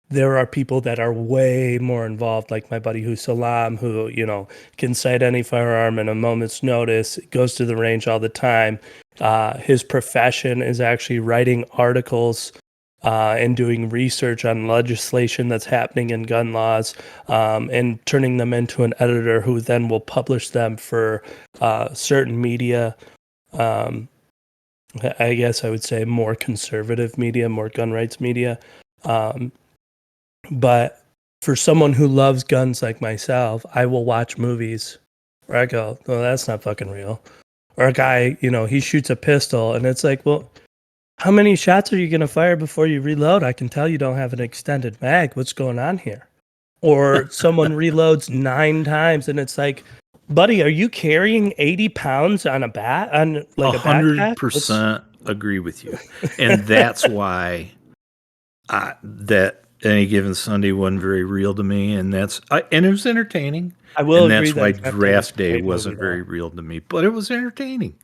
Speaker 3: there are people that are way more involved, like my buddy Salam, who, can sight any firearm in a moment's notice, goes to the range all the time. His profession is actually writing articles and doing research on legislation that's happening in gun laws, and turning them into an editor who then will publish them for certain media. I guess I would say more conservative media, more gun rights media. But for someone who loves guns like myself, I will watch movies where I go, "Oh, that's not fucking real." Or a guy, he shoots a pistol, and it's like, well, how many shots are you going to fire before you reload? I can tell you don't have an extended mag. What's going on here? Or someone reloads 9 times, and it's like, buddy, are you carrying 80 pounds on a bat? On like
Speaker 1: 100% agree with you. And that's why that any given Sunday wasn't very real to me. And and it was entertaining.
Speaker 3: I will
Speaker 1: and
Speaker 3: agree
Speaker 1: that's why draft day wasn't very real to me, but it was entertaining.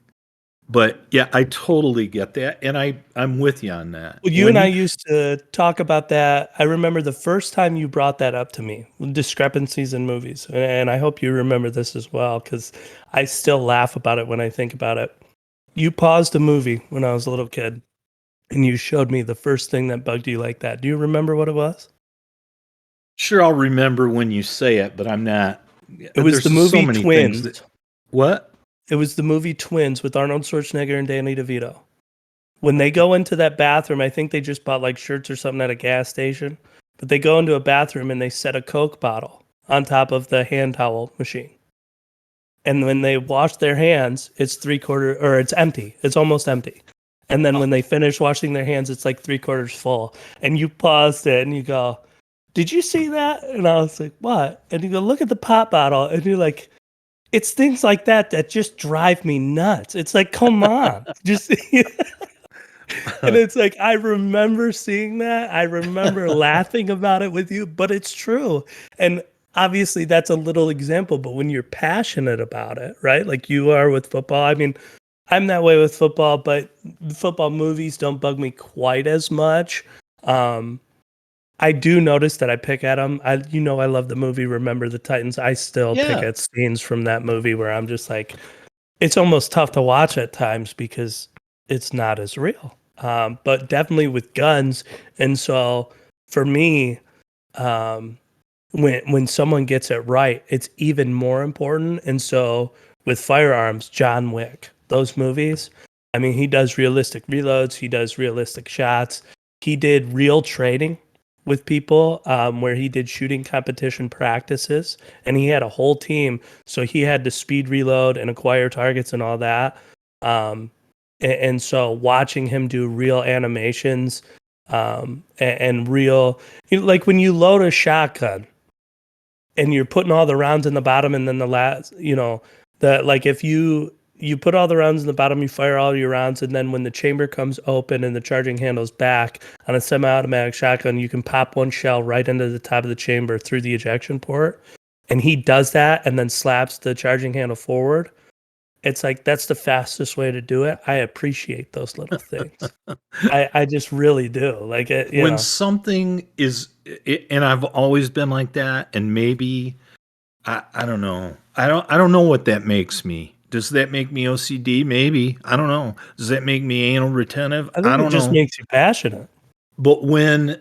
Speaker 1: But yeah, I totally get that, and I'm with you on that.
Speaker 3: Well, you and I used to talk about that. I remember the first time you brought that up to me, discrepancies in movies, and I hope you remember this as well, because I still laugh about it when I think about it. You paused a movie when I was a little kid, and you showed me the first thing that bugged you like that. Do you remember what it was?
Speaker 1: Sure, I'll remember when you say it, but I'm not.
Speaker 3: It was the movie Twins.
Speaker 1: What?
Speaker 3: It was the movie Twins with Arnold Schwarzenegger and Danny DeVito. When they go into that bathroom, I think they just bought like shirts or something at a gas station, but they go into a bathroom and they set a Coke bottle on top of the hand towel machine. And when they wash their hands, it's it's empty. It's almost empty. And then when they finish washing their hands, it's like 3/4 full. And you paused it and you go, "Did you see that?" And I was like, "What?" And you go, "Look at the pop bottle." And you're like, it's things like that just drive me nuts. It's like, come on. Just and it's like, I remember seeing that. I remember laughing about it with you, but it's true. And obviously that's a little example, but when you're passionate about it, right? Like you are with football. I mean, I'm that way with football, but football movies don't bug me quite as much. I do notice that I pick at them. I love the movie Remember the Titans. I still pick at scenes from that movie where I'm just like, it's almost tough to watch at times because it's not as real. But definitely with guns. And so for me, when someone gets it right, it's even more important. And so with firearms, John Wick. those movies. I mean, he does realistic reloads, he does realistic shots. He did real training with people where he did shooting competition practices, and he had a whole team. So he had to speed reload and acquire targets and all that. And so watching him do real animations and real, like when you load a shotgun and you're putting all the rounds in the bottom, and then the last, like if you put all the rounds in the bottom, you fire all your rounds, and then when the chamber comes open and the charging handle's back on a semi-automatic shotgun, you can pop one shell right into the top of the chamber through the ejection port. And he does that and then slaps the charging handle forward. It's like, that's the fastest way to do it. I appreciate those little things. I just really do. Like when
Speaker 1: something is, and I've always been like that, and maybe I don't know. I don't know what that makes me. Does that make me OCD? Maybe. I don't know. Does that make me anal retentive?
Speaker 3: I don't know. It just makes you passionate.
Speaker 1: But when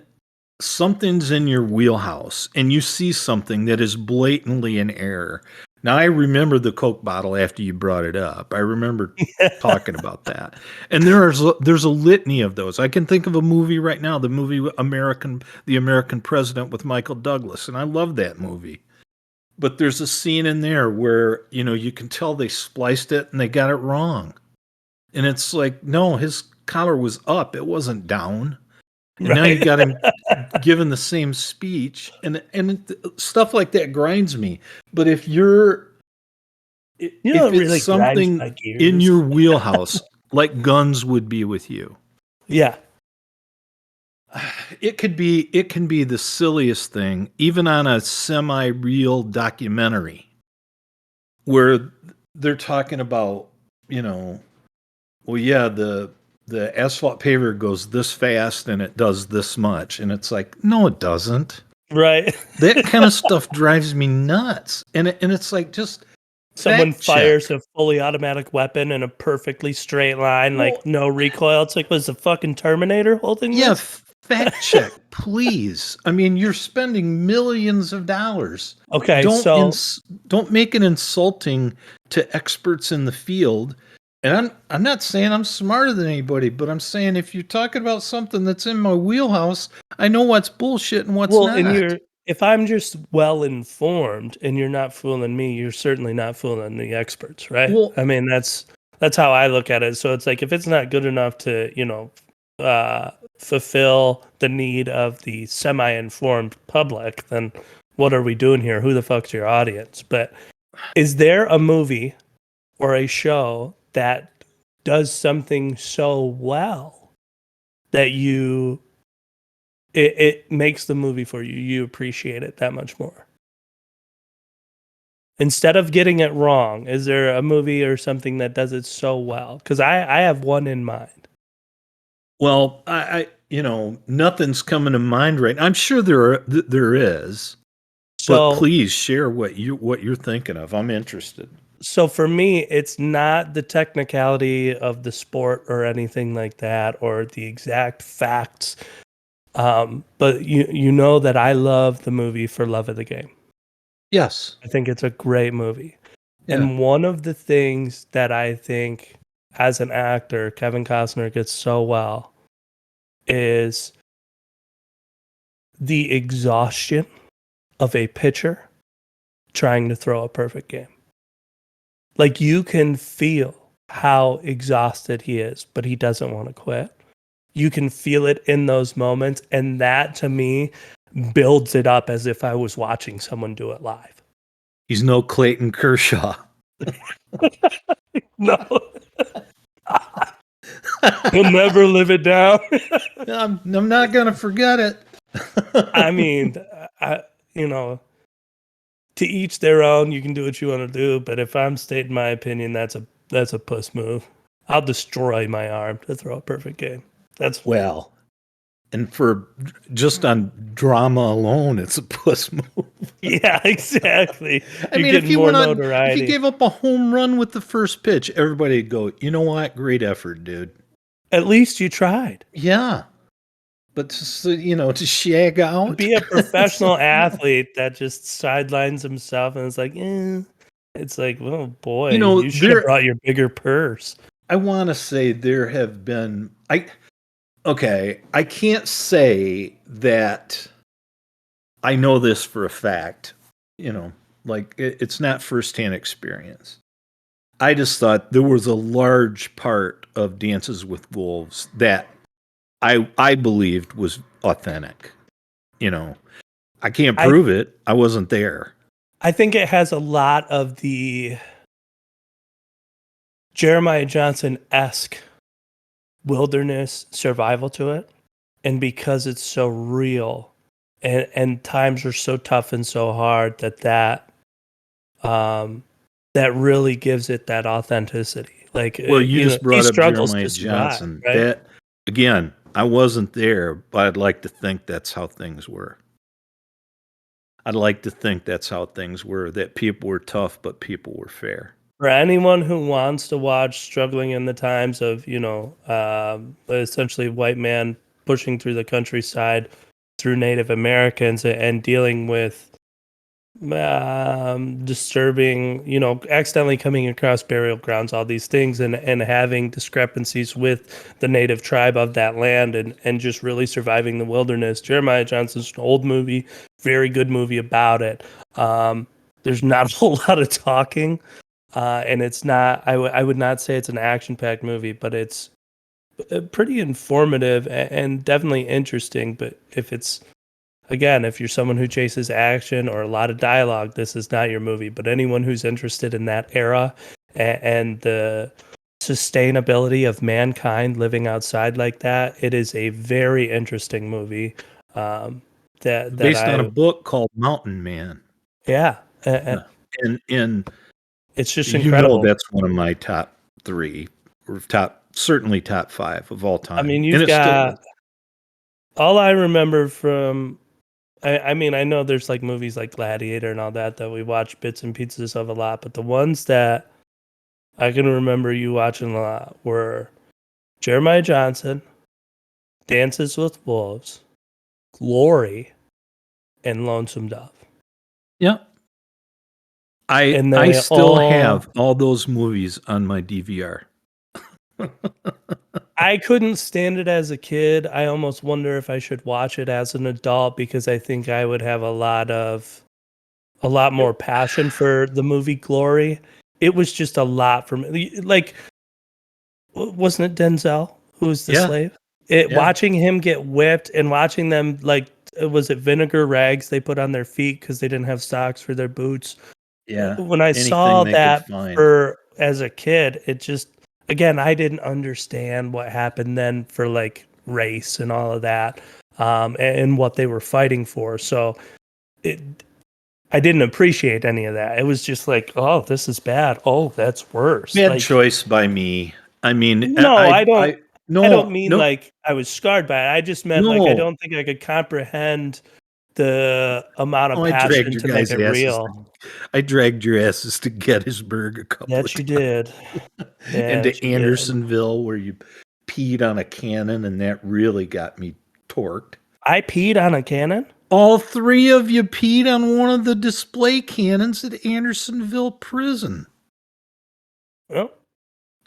Speaker 1: something's in your wheelhouse and you see something that is blatantly an error. Now, I remember the Coke bottle after you brought it up. I remember talking about that. And there's a litany of those. I can think of a movie right now, the movie The American President with Michael Douglas, and I love that movie. But there's a scene in there where, you can tell they spliced it and they got it wrong. And it's like, no, his collar was up. It wasn't down. And now you got him giving the same speech, and stuff like that grinds me. But if if it's really something in your wheelhouse, like guns would be with you,
Speaker 3: yeah,
Speaker 1: it can be the silliest thing, even on a semi-real documentary, where they're talking about, well, yeah, the asphalt paver goes this fast and it does this much. And it's like, no, it doesn't.
Speaker 3: Right.
Speaker 1: That kind of stuff drives me nuts. And it's like, just
Speaker 3: someone fires a fully automatic weapon in a perfectly straight line, like no recoil. It's like, was the fucking Terminator holding this?
Speaker 1: Fact check, please. I mean, you're spending millions of dollars.
Speaker 3: Okay,
Speaker 1: don't make it insulting to experts in the field. And I'm not saying I'm smarter than anybody, but I'm saying if you're talking about something that's in my wheelhouse, I know what's bullshit and what's not.
Speaker 3: And if I'm just well informed and you're not fooling me, you're certainly not fooling the experts, right? Well, I mean, that's how I look at it. So it's like, if it's not good enough to, fulfill the need of the semi-informed public, then what are we doing here? Who the fuck's your audience? But is there a movie or a show that does something so well that it makes the movie for you? You appreciate it that much more. Instead of getting it wrong, is there a movie or something that does it so well? Because I have one in mind.
Speaker 1: Well, I nothing's coming to mind right now. I'm sure there is. So, but please share what you're thinking of. I'm interested.
Speaker 3: So for me, it's not the technicality of the sport or anything like that, or the exact facts. But you know that I love the movie For Love of the Game.
Speaker 1: Yes.
Speaker 3: I think it's a great movie.
Speaker 1: Yeah.
Speaker 3: And one of the things that I think as an actor, Kevin Costner gets so well is the exhaustion of a pitcher trying to throw a perfect game. Like, you can feel how exhausted he is, but he doesn't want to quit. You can feel it in those moments, and that to me builds it up as if I was watching someone do it live.
Speaker 1: He's no Clayton Kershaw.
Speaker 3: No. He'll never live it down.
Speaker 1: I'm not going to forget it.
Speaker 3: I mean, to each their own. You can do what you want to do, but if I'm stating my opinion, that's a puss move. I'll destroy my arm to throw a perfect game.
Speaker 1: And for just on drama alone, it's a puss move.
Speaker 3: Yeah, exactly.
Speaker 1: I mean, if you gave up a home run with the first pitch, everybody'd go, you know what? Great effort, dude.
Speaker 3: At least you tried.
Speaker 1: Yeah. But to shag out.
Speaker 3: Be a professional athlete that just sidelines himself and is like, It's like, oh boy,
Speaker 1: You know,
Speaker 3: you should have brought your bigger purse.
Speaker 1: I want to say there have been I can't say that I know this for a fact, like it's not firsthand experience. I just thought there was a large part of Dances with Wolves that I believed was authentic. I can't prove it. I wasn't there.
Speaker 3: I think it has a lot of the Jeremiah Johnson-esque wilderness survival to it. And because it's so real and times are so tough and so hard that really gives it that authenticity. Like,
Speaker 1: well, you just brought up Jeremiah Johnson.
Speaker 3: Right?
Speaker 1: That again, I wasn't there, but I'd like to think that's how things were. I'd like to think that's how things were, that people were tough, but people were fair.
Speaker 3: For anyone who wants to watch struggling in the times of, essentially white man pushing through the countryside through Native Americans and dealing with disturbing, accidentally coming across burial grounds, all these things, and having discrepancies with the native tribe of that land and just really surviving the wilderness. Jeremiah Johnson's an old movie, very good movie about it. There's not a whole lot of talking, and it's not, I would not say it's an action-packed movie, but it's pretty informative and definitely interesting. But if you're someone who chases action or a lot of dialogue, this is not your movie. But anyone who's interested in that era and the sustainability of mankind living outside like that, it is a very interesting movie.
Speaker 1: Based on a book called Mountain Man.
Speaker 3: Yeah.
Speaker 1: And
Speaker 3: it's just incredible.
Speaker 1: That's one of my top 3 or certainly top 5 of all time.
Speaker 3: I mean, you've got all I remember from, I mean, I know there's like movies like Gladiator and all that we watch bits and pieces of a lot, but the ones that I can remember you watching a lot were Jeremiah Johnson, Dances with Wolves, Glory, and Lonesome Dove.
Speaker 1: Yeah. I still have all those movies on my DVR.
Speaker 3: I couldn't stand it as a kid. I almost wonder if I should watch it as an adult because I think I would have a lot more passion for the movie Glory. It was just a lot for me. Like, wasn't it Denzel who was the slave? Watching him get whipped and watching them, like, was it vinegar rags they put on their feet because they didn't have socks for their boots?
Speaker 1: Yeah.
Speaker 3: When I saw that as a kid, it just, again, I didn't understand what happened then for like race and all of that, and what they were fighting for. So I didn't appreciate any of that. It was just like, oh, this is bad. Oh, that's worse.
Speaker 1: Bad choice by me. I mean,
Speaker 3: no, I don't mean like I was scarred by it. I just meant like I don't think I could comprehend the amount of passion to make it real.
Speaker 1: I dragged your asses to Gettysburg a couple of times.
Speaker 3: You did.
Speaker 1: And to Andersonville, where you peed on a cannon, and that really got me torqued.
Speaker 3: I peed on a cannon?
Speaker 1: All 3 of you peed on one of the display cannons at Andersonville Prison.
Speaker 3: Well,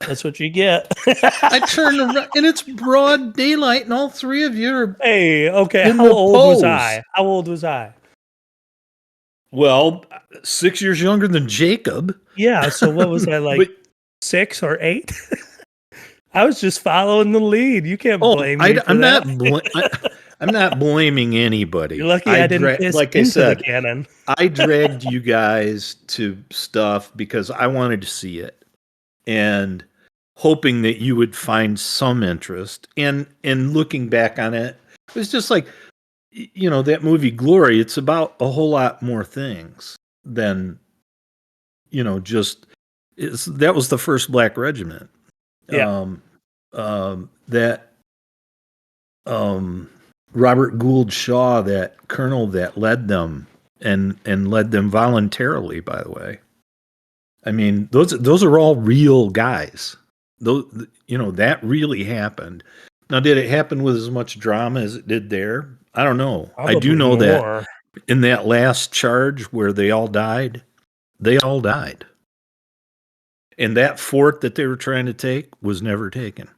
Speaker 3: that's what you get.
Speaker 1: I turned around, and it's broad daylight, and all 3 of you are.
Speaker 3: Hey, okay. How old was I?
Speaker 1: Well, 6 years younger than Jacob.
Speaker 3: Yeah. So what was I like? 6 or 8? I was just following the lead. You can't blame me.
Speaker 1: I'm not blaming anybody.
Speaker 3: You're lucky I didn't piss into the cannon.
Speaker 1: I dragged you guys to stuff because I wanted to see it, and hoping that you would find some interest. And looking back on it, it was just like, that movie Glory. It's about a whole lot more things than, just that was the first Black Regiment.
Speaker 3: Yeah.
Speaker 1: Robert Gould Shaw, that colonel that led them and led them voluntarily, by the way. I mean, those are all real guys. Those, that really happened. Now, did it happen with as much drama as it did there? I don't know.
Speaker 3: Probably
Speaker 1: I do know
Speaker 3: more.
Speaker 1: that in that last charge where they all died. And that fort that they were trying to take was never taken.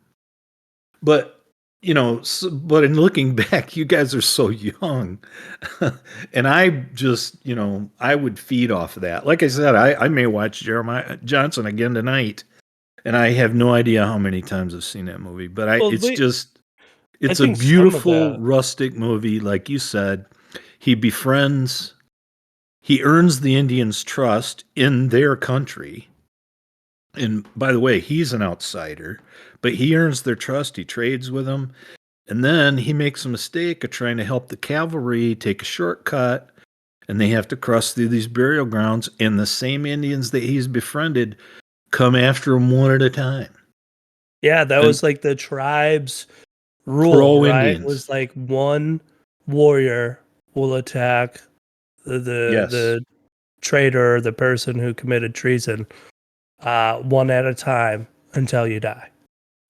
Speaker 1: But but in looking back, you guys are so young, and I just I would feed off of that. Like I said, I may watch Jeremiah Johnson again tonight, and I have no idea how many times I've seen that movie. But
Speaker 3: Well,
Speaker 1: it's a
Speaker 3: think some of
Speaker 1: beautiful
Speaker 3: that.
Speaker 1: rustic movie, like you said. He befriends, he earns the Indians' trust in their country. And by the way, he's an outsider, but he earns their trust. He trades with them. And then he makes a mistake of trying to help the cavalry take a shortcut, and they have to cross through these burial grounds. And the same Indians that he's befriended come after him one at a time.
Speaker 3: Yeah, that
Speaker 1: And
Speaker 3: was like the tribe's rule,
Speaker 1: pro
Speaker 3: right?
Speaker 1: Indians.
Speaker 3: Was like one warrior will attack
Speaker 1: Yes.
Speaker 3: the traitor, the person who committed treason, one at a time until you die.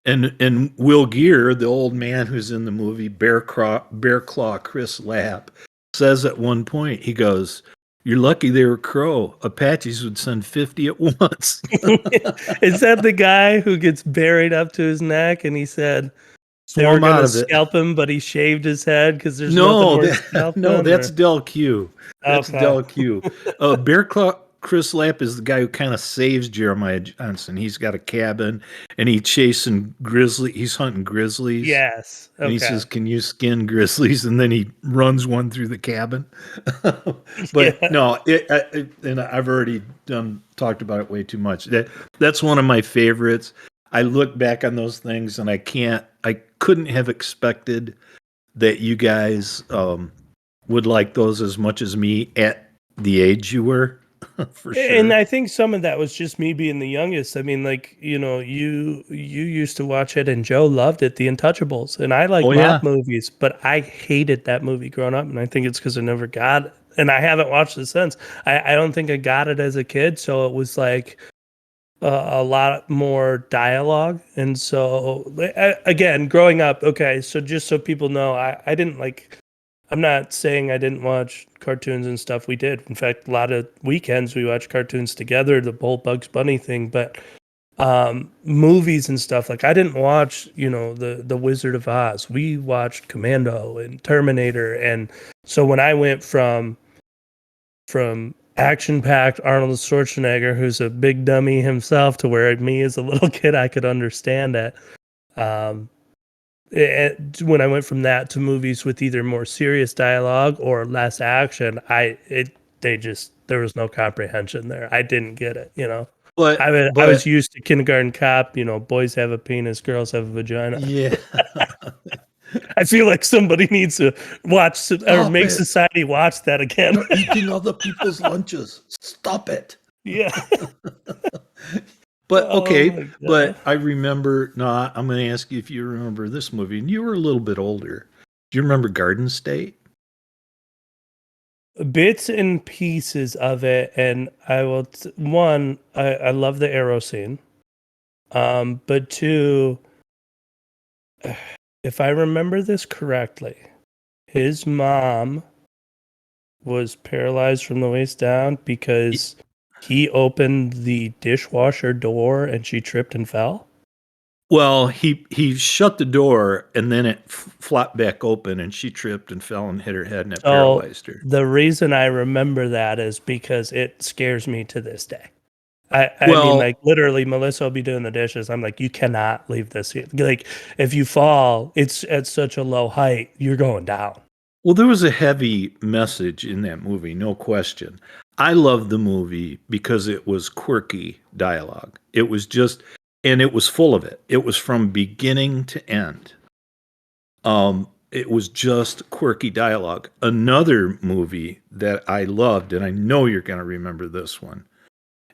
Speaker 1: And Will Geer, the old man who's in the movie, Bear Claw Chris Lapp, says at one point, he goes, "You're lucky they were Crow. Apaches would send 50 at once."
Speaker 3: Is that the guy who gets buried up to his neck? And he said they
Speaker 1: Swam
Speaker 3: were going
Speaker 1: out
Speaker 3: to
Speaker 1: of it.
Speaker 3: scalp him, but he shaved his head because there's
Speaker 1: No,
Speaker 3: nothing more to scalp him,
Speaker 1: that's
Speaker 3: or-
Speaker 1: Del Q. That's
Speaker 3: Okay.
Speaker 1: Del Q. Bear Claw Chris Lapp is the guy who kind of saves Jeremiah Johnson. He's got a cabin and he's hunting grizzlies.
Speaker 3: Yes.
Speaker 1: And he
Speaker 3: Okay.
Speaker 1: says, "Can you skin grizzlies?" And then he runs one through the cabin. But
Speaker 3: Yeah.
Speaker 1: no, and I've already talked about it way too much. That's one of my favorites. I look back on those things and I couldn't have expected that you guys would like those as much as me at the age you were. For sure.
Speaker 3: And I think some of that was just me being the youngest. I mean, like, you used to watch it, and Joe loved it, The Untouchables, and I like
Speaker 1: Oh,
Speaker 3: mob
Speaker 1: yeah.
Speaker 3: movies, but I hated that movie growing up, and I think it's because I never got it, and I haven't watched it since. I don't think I got it as a kid, so it was like a lot more dialogue, and so again, growing up. Okay, so just so people know, I didn't like. I'm not saying I didn't watch cartoons and stuff. We did. In fact, a lot of weekends we watched cartoons together, the whole Bugs Bunny thing. But movies and stuff, like I didn't watch, the Wizard of Oz. We watched Commando and Terminator. And so when I went from action-packed Arnold Schwarzenegger, who's a big dummy himself, to where me as a little kid, I could understand it. When I went from that to movies with either more serious dialogue or less action, there was no comprehension there. I didn't get it,
Speaker 1: But
Speaker 3: I was used to Kindergarten Cop, boys have a penis, girls have a vagina.
Speaker 1: yeah.
Speaker 3: I feel like somebody needs to watch or make society watch that again.
Speaker 1: You're eating other people's lunches. Stop it.
Speaker 3: Yeah.
Speaker 1: But
Speaker 3: Oh
Speaker 1: okay,
Speaker 3: my God.
Speaker 1: but I remember. No, I'm going to ask you if you remember this movie, and you were a little bit older. Do you remember Garden State?
Speaker 3: Bits and pieces of it, and I will. I love the arrow scene. But two, if I remember this correctly, his mom was paralyzed from the waist down because he opened the dishwasher door and she tripped and fell.
Speaker 1: Well, he shut the door and then it flopped back open, and she tripped and fell and hit her head, and it paralyzed her.
Speaker 3: The reason I remember that is because it scares me to this day. I
Speaker 1: Well-
Speaker 3: mean, like literally, Melissa will be doing the dishes. I'm like, you cannot leave this here. Like, if you fall, it's at such a low height, you're going down.
Speaker 1: Well, there was a heavy message in that movie, no question. I loved the movie because it was quirky dialogue. It was just, and it was full of it. It was from beginning to end. It was just quirky dialogue. Another movie that I loved, and I know you're going to remember this one.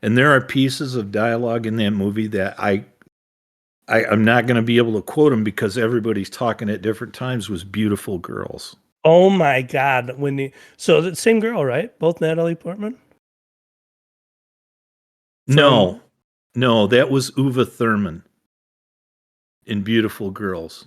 Speaker 1: And there are pieces of dialogue in that movie that I'm not going to be able to quote them because everybody's talking at different times. Was Beautiful Girls.
Speaker 3: Oh my God! So the same girl, right? Both Natalie Portman.
Speaker 1: No, that was Uva Thurman in Beautiful Girls.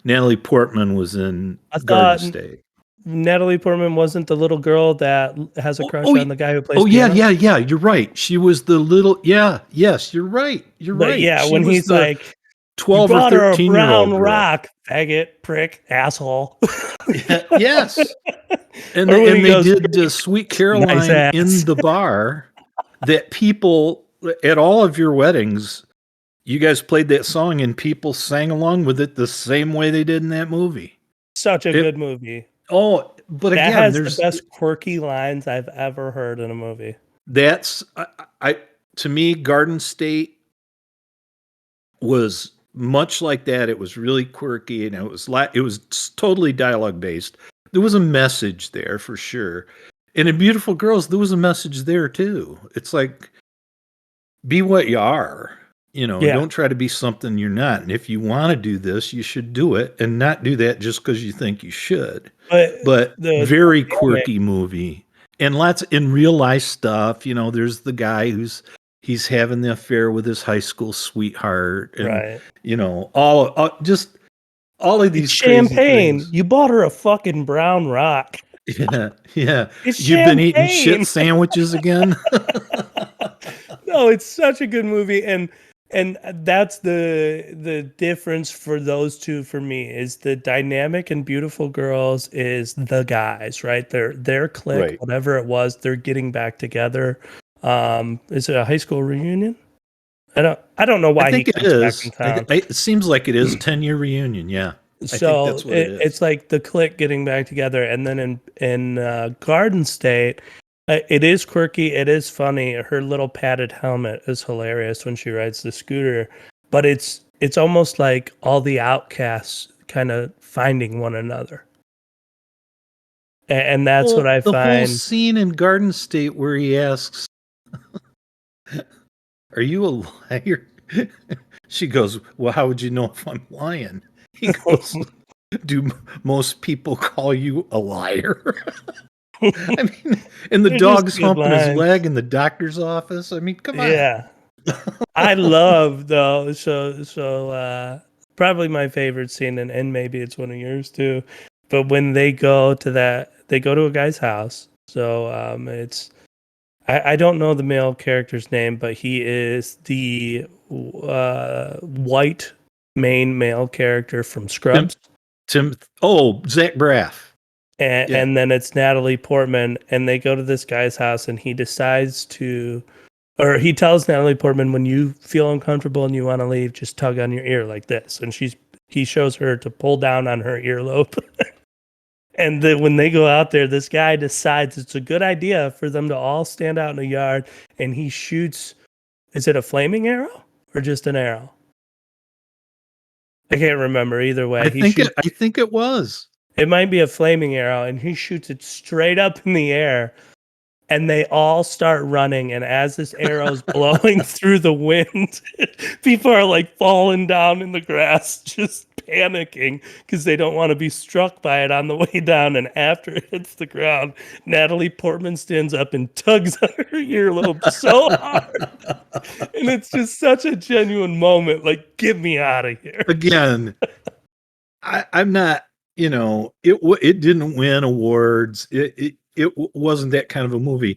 Speaker 1: Natalie Portman was in
Speaker 3: I thought-
Speaker 1: Garden State.
Speaker 3: Natalie Portman wasn't the little girl that has a crush
Speaker 1: Oh,
Speaker 3: on the guy who plays
Speaker 1: oh yeah,
Speaker 3: piano?
Speaker 1: yeah. You're right. She was the little. Yeah, yes. You're right. You're
Speaker 3: But
Speaker 1: right.
Speaker 3: yeah,
Speaker 1: She
Speaker 3: when
Speaker 1: was
Speaker 3: he's
Speaker 1: the
Speaker 3: like, "You
Speaker 1: 12 or
Speaker 3: bought her a
Speaker 1: 13-year-old
Speaker 3: brown
Speaker 1: girl.
Speaker 3: rock, faggot, prick, asshole."
Speaker 1: Yeah, yes. And
Speaker 3: Or when he
Speaker 1: they
Speaker 3: goes,
Speaker 1: did Sweet
Speaker 3: "Nice
Speaker 1: Caroline in
Speaker 3: ass."
Speaker 1: the bar that people at all of your weddings, you guys played that song and people sang along with it the same way they did in that movie.
Speaker 3: Such a
Speaker 1: It,
Speaker 3: good movie.
Speaker 1: but
Speaker 3: That
Speaker 1: again,
Speaker 3: has the
Speaker 1: there's
Speaker 3: best quirky lines I've ever heard in a movie.
Speaker 1: that's I to me, Garden State was much like that. It was really quirky and it was totally dialogue based. There was a message there for sure. And in Beautiful Girls, there was a message there too. It's like, be what you are.
Speaker 3: Yeah.
Speaker 1: Don't try to be something you're not. And if you want to do this, you should do it and not do that just because you think you should. But
Speaker 3: the
Speaker 1: very
Speaker 3: dynamic-
Speaker 1: quirky movie. And lots in real life stuff. There's the guy he's having the affair with his high school sweetheart. And,
Speaker 3: right.
Speaker 1: just all of these
Speaker 3: It's
Speaker 1: crazy
Speaker 3: champagne.
Speaker 1: things.
Speaker 3: You bought her a fucking brown rock.
Speaker 1: Yeah, yeah.
Speaker 3: It's
Speaker 1: You've been eating
Speaker 3: champagne.
Speaker 1: shit sandwiches again.
Speaker 3: No, it's such a good movie, and that's the difference for those two for me is the dynamic in Beautiful Girls is the guys, right? Their clique,
Speaker 1: Right.
Speaker 3: whatever it was, they're getting back together. Is it a high school reunion? I don't know why
Speaker 1: I think
Speaker 3: he
Speaker 1: it
Speaker 3: comes back
Speaker 1: is.
Speaker 3: in town.
Speaker 1: It seems like it is 10-year reunion. Yeah. I think
Speaker 3: So
Speaker 1: that's what it is.
Speaker 3: it's like the clique getting back together, and then in Garden State, it is quirky, it is funny. Her little padded helmet is hilarious when she rides the scooter, but it's almost like all the outcasts kind of finding one another, and that's what I
Speaker 1: the whole
Speaker 3: find.
Speaker 1: scene in Garden State where he asks, "Are you a liar?" She goes, "Well, how would you know if I'm lying?" He goes, "Do most people call you a liar?" I mean, and the
Speaker 3: They're
Speaker 1: dog's
Speaker 3: just good
Speaker 1: humping his
Speaker 3: lines.
Speaker 1: leg in the doctor's office. I mean, come on.
Speaker 3: Yeah, I love though. Probably my favorite scene, and maybe it's one of yours too. But when they go to a guy's house. So it's I don't know the male character's name, but he is the white main male character from Scrubs.
Speaker 1: Zach Braff.
Speaker 3: And then it's Natalie Portman, and they go to this guy's house, and he tells Natalie Portman, when you feel uncomfortable and you want to leave, just tug on your ear like this. And he shows her to pull down on her earlobe. And then when they go out there, this guy decides it's a good idea for them to all stand out in a yard, and he shoots. Is it a flaming arrow or just an arrow? I can't remember either way.
Speaker 1: I think it was.
Speaker 3: It might be a flaming arrow, and he shoots it straight up in the air, and they all start running. And as this arrow's blowing through the wind, people are like falling down in the grass, just panicking because they don't want to be struck by it on the way down. And after it hits the ground, Natalie Portman stands up and tugs on her earlobe so hard. And it's just such a genuine moment. Like, get me out of here.
Speaker 1: Again, I'm not. It didn't win awards. It wasn't that kind of a movie,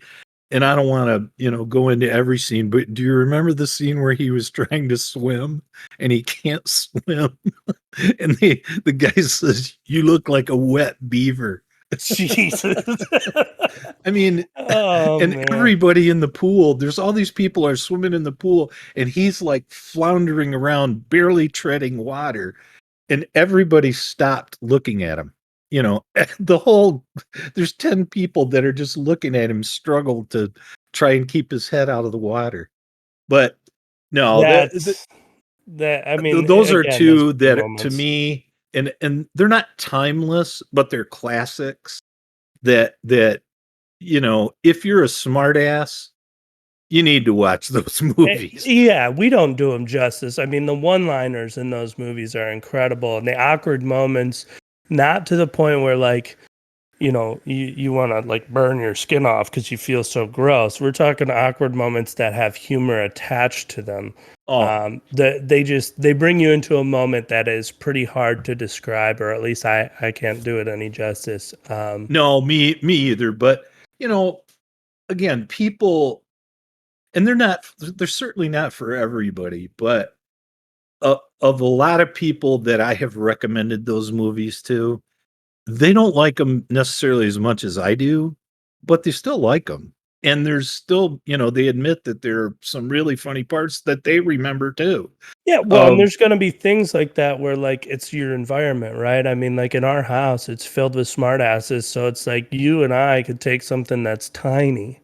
Speaker 1: and I don't want to go into every scene. But do you remember the scene where he was trying to swim and he can't swim, and the guy says, "You look like a wet beaver."
Speaker 3: Jesus.
Speaker 1: I mean,
Speaker 3: man.
Speaker 1: Everybody in the pool, there's all these people are swimming in the pool, and he's like floundering around, barely treading water. And everybody stopped looking at him. There's 10 people that are just looking at him struggle to try and keep his head out of the water. But no, those are two that moments. To me, and they're not timeless, but they're classics that if you're a smartass, you need to watch those movies.
Speaker 3: Yeah, we don't do them justice. I mean, the one-liners in those movies are incredible, and the awkward moments, not to the point where like you want to like burn your skin off because you feel so gross. We're talking awkward moments that have humor attached to them.
Speaker 1: Oh,
Speaker 3: They bring you into a moment that is pretty hard to describe, or at least I can't do it any justice.
Speaker 1: no, me either. But you know, again, people, and they're certainly not for everybody, but of a lot of people that I have recommended those movies to, they don't like them necessarily as much as I do, but they still like them. And there's still, they admit that there are some really funny parts that they remember too.
Speaker 3: Yeah, well, and
Speaker 1: Um,
Speaker 3: there's gonna be things like that where like it's your environment, right? I mean, like in our house, it's filled with smartasses, so it's like you and I could take something that's tiny,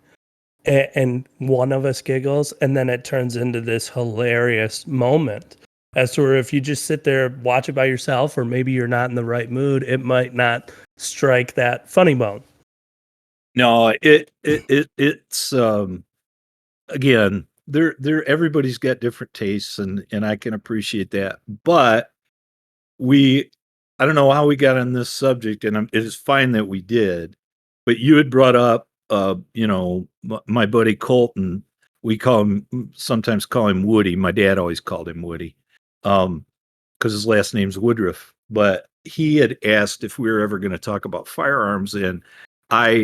Speaker 3: and one of us giggles, and then it turns into this hilarious moment. As to where if you just sit there, watch it by yourself, or maybe you're not in the right mood, it might not strike that funny bone.
Speaker 1: no, it's again, they're everybody's got different tastes, and I can appreciate that. But we I don't know how we got on this subject, and it is fine that we did. But you had brought up, my buddy Colton. We sometimes call him Woody. My dad always called him Woody, because his last name's Woodruff. But he had asked if we were ever going to talk about firearms, and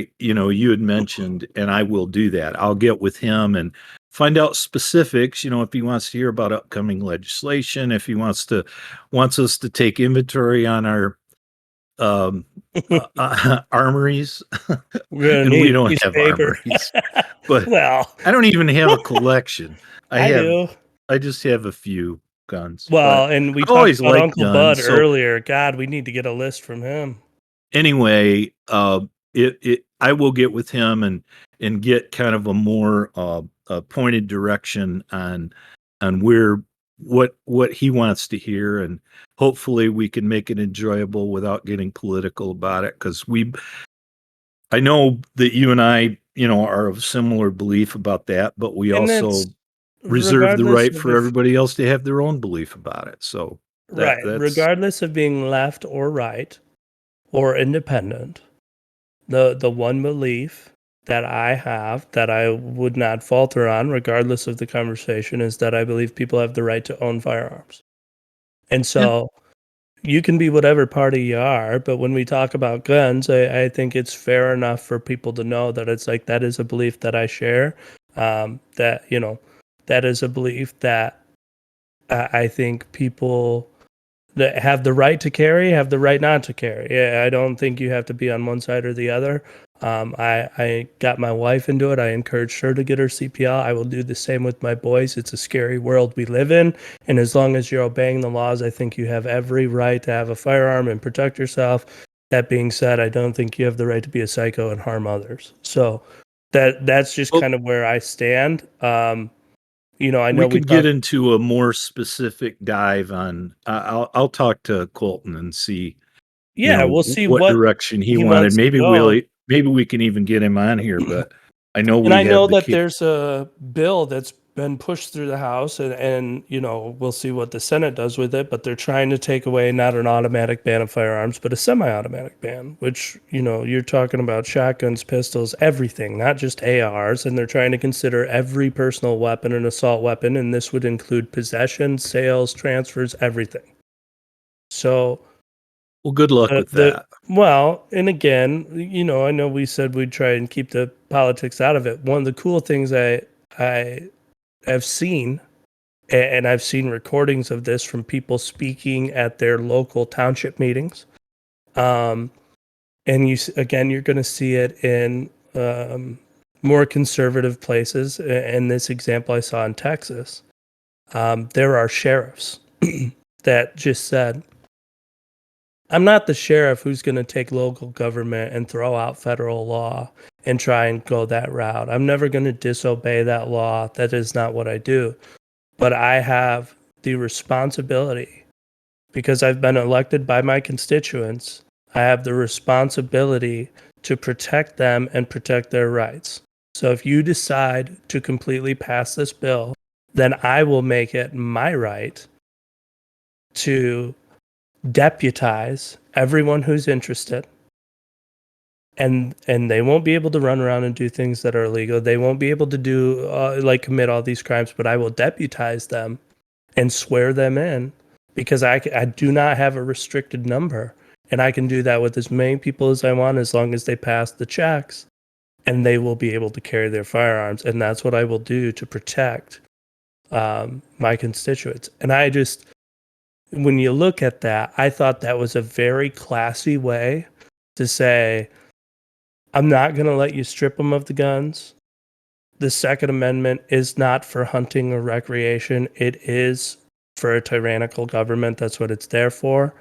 Speaker 1: you had mentioned, and I will do that. I'll get with him and find out specifics, if he wants to hear about upcoming legislation, if he wants us to take inventory on our um armories.
Speaker 3: We're gonna
Speaker 1: And
Speaker 3: need
Speaker 1: we
Speaker 3: a
Speaker 1: don't
Speaker 3: piece of
Speaker 1: have
Speaker 3: paper.
Speaker 1: armories. But
Speaker 3: Well,
Speaker 1: I don't even have a collection.
Speaker 3: I do.
Speaker 1: I just have a few guns, but
Speaker 3: Well, and we
Speaker 1: I've
Speaker 3: talked
Speaker 1: always
Speaker 3: about
Speaker 1: liked
Speaker 3: Uncle Bud
Speaker 1: guns. So
Speaker 3: earlier. God, we need to get a list from him.
Speaker 1: anyway, I will get with him and get kind of a more pointed direction on where what he wants to hear, and hopefully we can make it enjoyable without getting political about it, because I know that you and I, are of similar belief about that, but we
Speaker 3: And
Speaker 1: also
Speaker 3: it's
Speaker 1: reserve the
Speaker 3: regardless
Speaker 1: right
Speaker 3: of
Speaker 1: for
Speaker 3: if
Speaker 1: everybody else to have their own belief about it. So
Speaker 3: right,
Speaker 1: that's
Speaker 3: regardless of being left or right or independent, the one belief that I have that I would not falter on, regardless of the conversation, is that I believe people have the right to own firearms. And
Speaker 1: yeah.
Speaker 3: so you can be whatever party you are, but when we talk about guns, I think it's fair enough for people to know that it's like that is a belief that I share. That that is a belief that I think people that have the right to carry have the right not to carry. Yeah, I don't think you have to be on one side or the other. I got my wife into it. I encouraged her to get her CPL. I will do the same with my boys. It's a scary world we live in. And as long as you're obeying the laws, I think you have every right to have a firearm and protect yourself. That being said, I don't think you have the right to be a psycho and harm others. So that's just
Speaker 1: Well,
Speaker 3: kind of where I stand. I know
Speaker 1: we
Speaker 3: we
Speaker 1: could get
Speaker 3: talked.
Speaker 1: into a more specific dive on. I'll talk to Colton and see,
Speaker 3: Yeah, we'll see
Speaker 1: what
Speaker 3: what
Speaker 1: direction he
Speaker 3: he
Speaker 1: wanted.
Speaker 3: wants to go.
Speaker 1: Maybe we can even get him on here. But I know
Speaker 3: And I
Speaker 1: we
Speaker 3: know
Speaker 1: have the
Speaker 3: that
Speaker 1: key.
Speaker 3: there's a bill that's been pushed through the House, and we'll see what the Senate does with it. But they're trying to take away not an automatic ban of firearms, but a semi-automatic ban. Which you're talking about shotguns, pistols, everything, not just ARs. And they're trying to consider every personal weapon an assault weapon, and this would include possession, sales, transfers, everything. So
Speaker 1: Well, good luck with
Speaker 3: the
Speaker 1: that.
Speaker 3: well, and again, I know we said we'd try and keep the politics out of it. One of the cool things I have seen, and I've seen recordings of this from people speaking at their local township meetings. Um, and again, you're going to see it in more conservative places. In this example I saw in Texas, there are sheriffs that just said, I'm not the sheriff who's going to take local government and throw out federal law and try and go that route. I'm never going to disobey that law. That is not what I do. But I have the responsibility, because I've been elected by my constituents, I have the responsibility to protect them and protect their rights. So if you decide to completely pass this bill, then I will make it my right to deputize everyone who's interested and they won't be able to run around and do things that are illegal. They won't be able to do like commit all these crimes, but I will deputize them and swear them in, because I do not have a restricted number, and I can do that with as many people as I want as long as they pass the checks, and they will be able to carry their firearms. And that's what I will do to protect my constituents. And I just, when you look at that, I thought that was a very classy way to say, I'm not going to let you strip them of the guns. The Second Amendment is not for hunting or recreation. It is for a tyrannical government. That's what it's there for.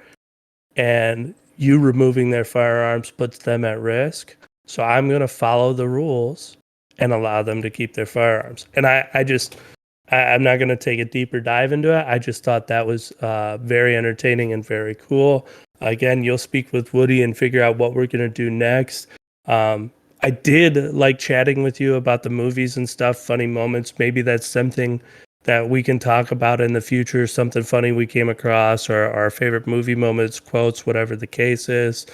Speaker 3: And you removing their firearms puts them at risk. So I'm going to follow the rules and allow them to keep their firearms. And I'm not going to take a deeper dive into it. I just thought that was very entertaining and very cool. Again, you'll speak with Woody and figure out what we're going to do next. I did like chatting with you about the movies and stuff, funny moments. Maybe that's something that we can talk about in the future, something funny we came across, or our favorite movie moments, quotes, whatever the case is.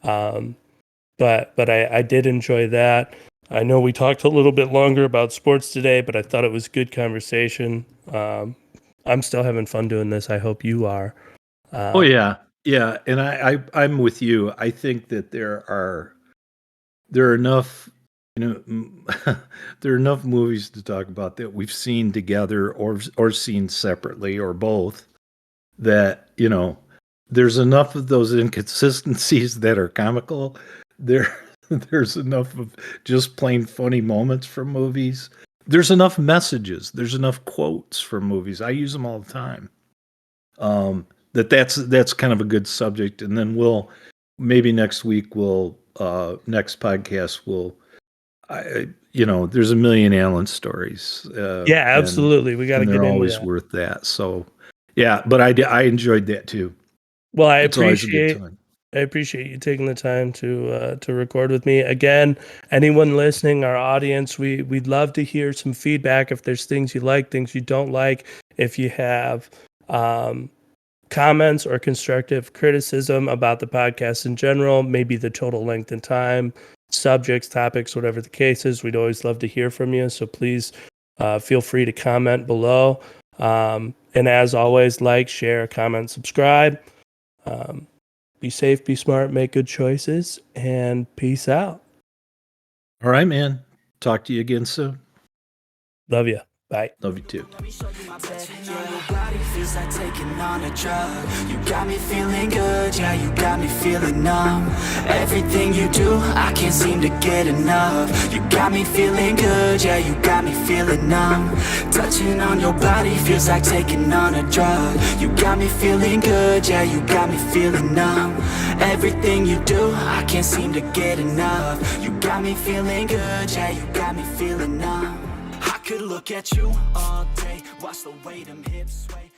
Speaker 3: But I did enjoy that. I know we talked a little bit longer about sports today, but I thought it was good conversation. I'm still having fun doing this. I hope you are.
Speaker 1: Oh yeah. Yeah. And I'm with you. I think that there are enough, there are enough movies to talk about that we've seen together or seen separately or both, that, there's enough of those inconsistencies that are comical. There's enough of just plain funny moments from movies. There's enough messages. There's enough quotes from movies. I use them all the time. That's kind of a good subject. And then maybe next week next podcast there's a million Allen stories.
Speaker 3: Yeah, absolutely. We got to get into that.
Speaker 1: They're always worth that. So yeah, but I enjoyed that too.
Speaker 3: Well, I appreciate you taking the time to record with me. Again, anyone listening, our audience, we'd love to hear some feedback. If there's things you like, things you don't like, if you have comments or constructive criticism about the podcast in general, maybe the total length and time, subjects, topics, whatever the case is, we'd always love to hear from you. So please feel free to comment below. And as always, like, share, comment, subscribe. Be safe, be smart, make good choices, and peace out.
Speaker 1: All right, man. Talk to you again soon.
Speaker 3: Love you. Bye.
Speaker 1: Love you too.
Speaker 2: Feels like taking on a drug. You got me feeling good, yeah, you got me feeling numb. Everything you do, I can't seem to get enough. You got me feeling good, yeah, you got me feeling numb. Touching on your body feels like taking on a drug. You got me feeling good, yeah, you got me feeling numb. Everything you do, I can't seem to get enough. You got me feeling good, yeah, you got me feeling numb. I could look at you all day, watch the way them hips sway.